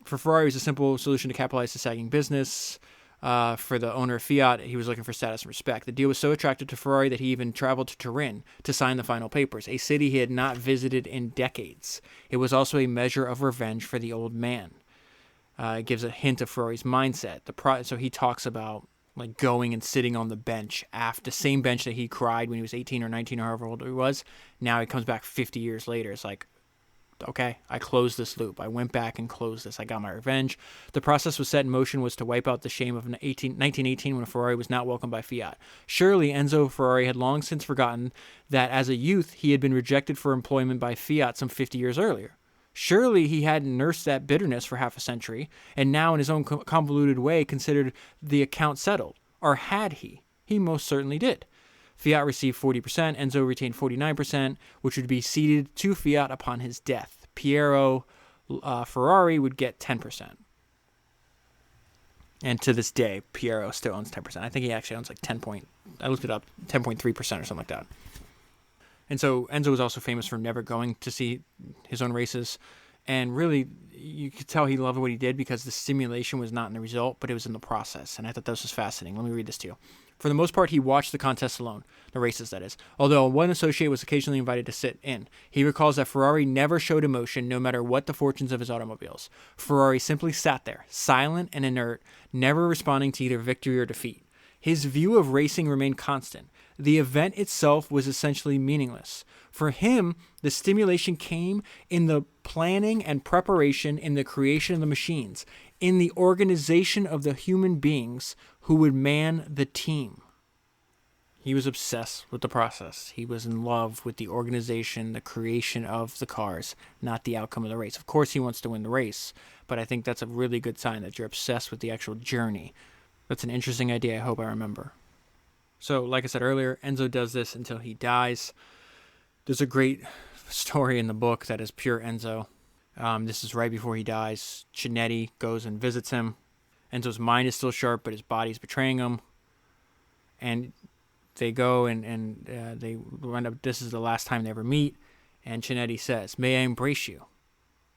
for Ferrari, it was a simple solution to capitalize the sagging business. For the owner of Fiat, he was looking for status and respect. The deal was so attractive to Ferrari that he even traveled to Turin to sign the final papers, a city he had not visited in decades. It was also a measure of revenge for the old man. It gives a hint of Ferrari's mindset. So he talks about like going and sitting on the bench, the same bench that he cried when he was 18 or 19 or however old he was. Now he comes back 50 years later. It's like, okay, I closed this loop. I went back and closed this. I got my revenge. The process was set in motion was to wipe out the shame of 1918 when Ferrari was not welcomed by Fiat. Surely Enzo Ferrari had long since forgotten that as a youth he had been rejected for employment by Fiat some 50 years earlier. Surely he hadn't nursed that bitterness for half a century, and now in his own convoluted way considered the account settled. Or had he? He most certainly did. Fiat received 40%, Enzo retained 49%, which would be ceded to Fiat upon his death. Piero Ferrari would get 10%. And to this day, Piero still owns 10%. I think he actually owns like I looked it up, 10.3% or something like that. And so Enzo was also famous for never going to see his own races. And really, you could tell he loved what he did because the stimulation was not in the result, but it was in the process. And I thought this was fascinating. Let me read this to you. For the most part, he watched the contests alone, the races, that is. Although one associate was occasionally invited to sit in. He recalls that Ferrari never showed emotion, no matter what the fortunes of his automobiles. Ferrari simply sat there, silent and inert, never responding to either victory or defeat. His view of racing remained constant. The event itself was essentially meaningless. For him, the stimulation came in the planning and preparation, in the creation of the machines, in the organization of the human beings who would man the team. He was obsessed with the process. He was in love with the organization, the creation of the cars, not the outcome of the race. Of course, he wants to win the race, but I think that's a really good sign that you're obsessed with the actual journey. That's an interesting idea. I hope I remember. So, like I said earlier, Enzo does this until he dies. There's a great story in the book that is pure Enzo. This is right before he dies. Chinetti goes and visits him. Enzo's mind is still sharp, but his body's betraying him. And they go and they end up, this is the last time they ever meet. And Chinetti says, "May I embrace you?"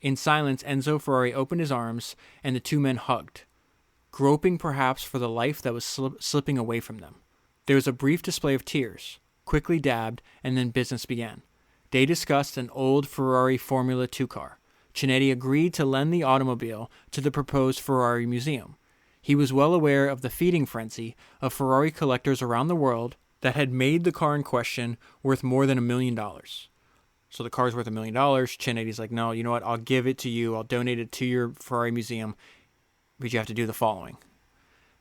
In silence, Enzo Ferrari opened his arms and the two men hugged, groping perhaps for the life that was slipping away from them. There was a brief display of tears, quickly dabbed, and then business began. They discussed an old Ferrari Formula 2 car. Chinetti agreed to lend the automobile to the proposed Ferrari museum. He was well aware of the feeding frenzy of Ferrari collectors around the world that had made the car in question worth more than $1 million. So the car's worth $1 million. Chinetti's like, "No, you know what? I'll give it to you. I'll donate it to your Ferrari museum, but you have to do the following."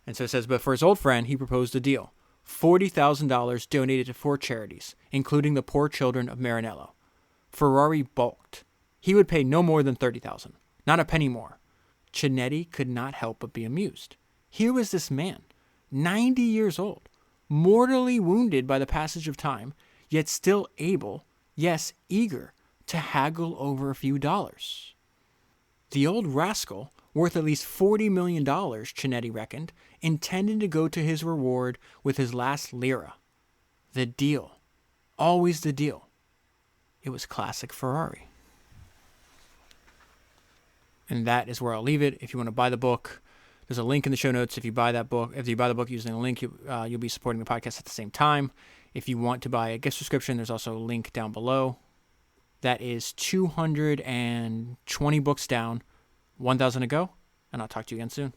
And so it says, but for his old friend, he proposed a deal. $40,000 donated to 4 charities, including the poor children of Maranello. Ferrari balked. He would pay no more than $30,000, not a penny more. Chinetti could not help but be amused. Here was this man, 90 years old, mortally wounded by the passage of time, yet still able, yes, eager, to haggle over a few dollars. The old rascal, worth at least $40 million, Chinetti reckoned, intended to go to his reward with his last lira. The deal. Always the deal. It was classic Ferrari. And that is where I'll leave it. If you want to buy the book, there's a link in the show notes. If you buy the book using the link, you'll be supporting the podcast at the same time. If you want to buy a gift subscription, there's also a link down below. That is 220 books down, 1,000 to go, and I'll talk to you again soon.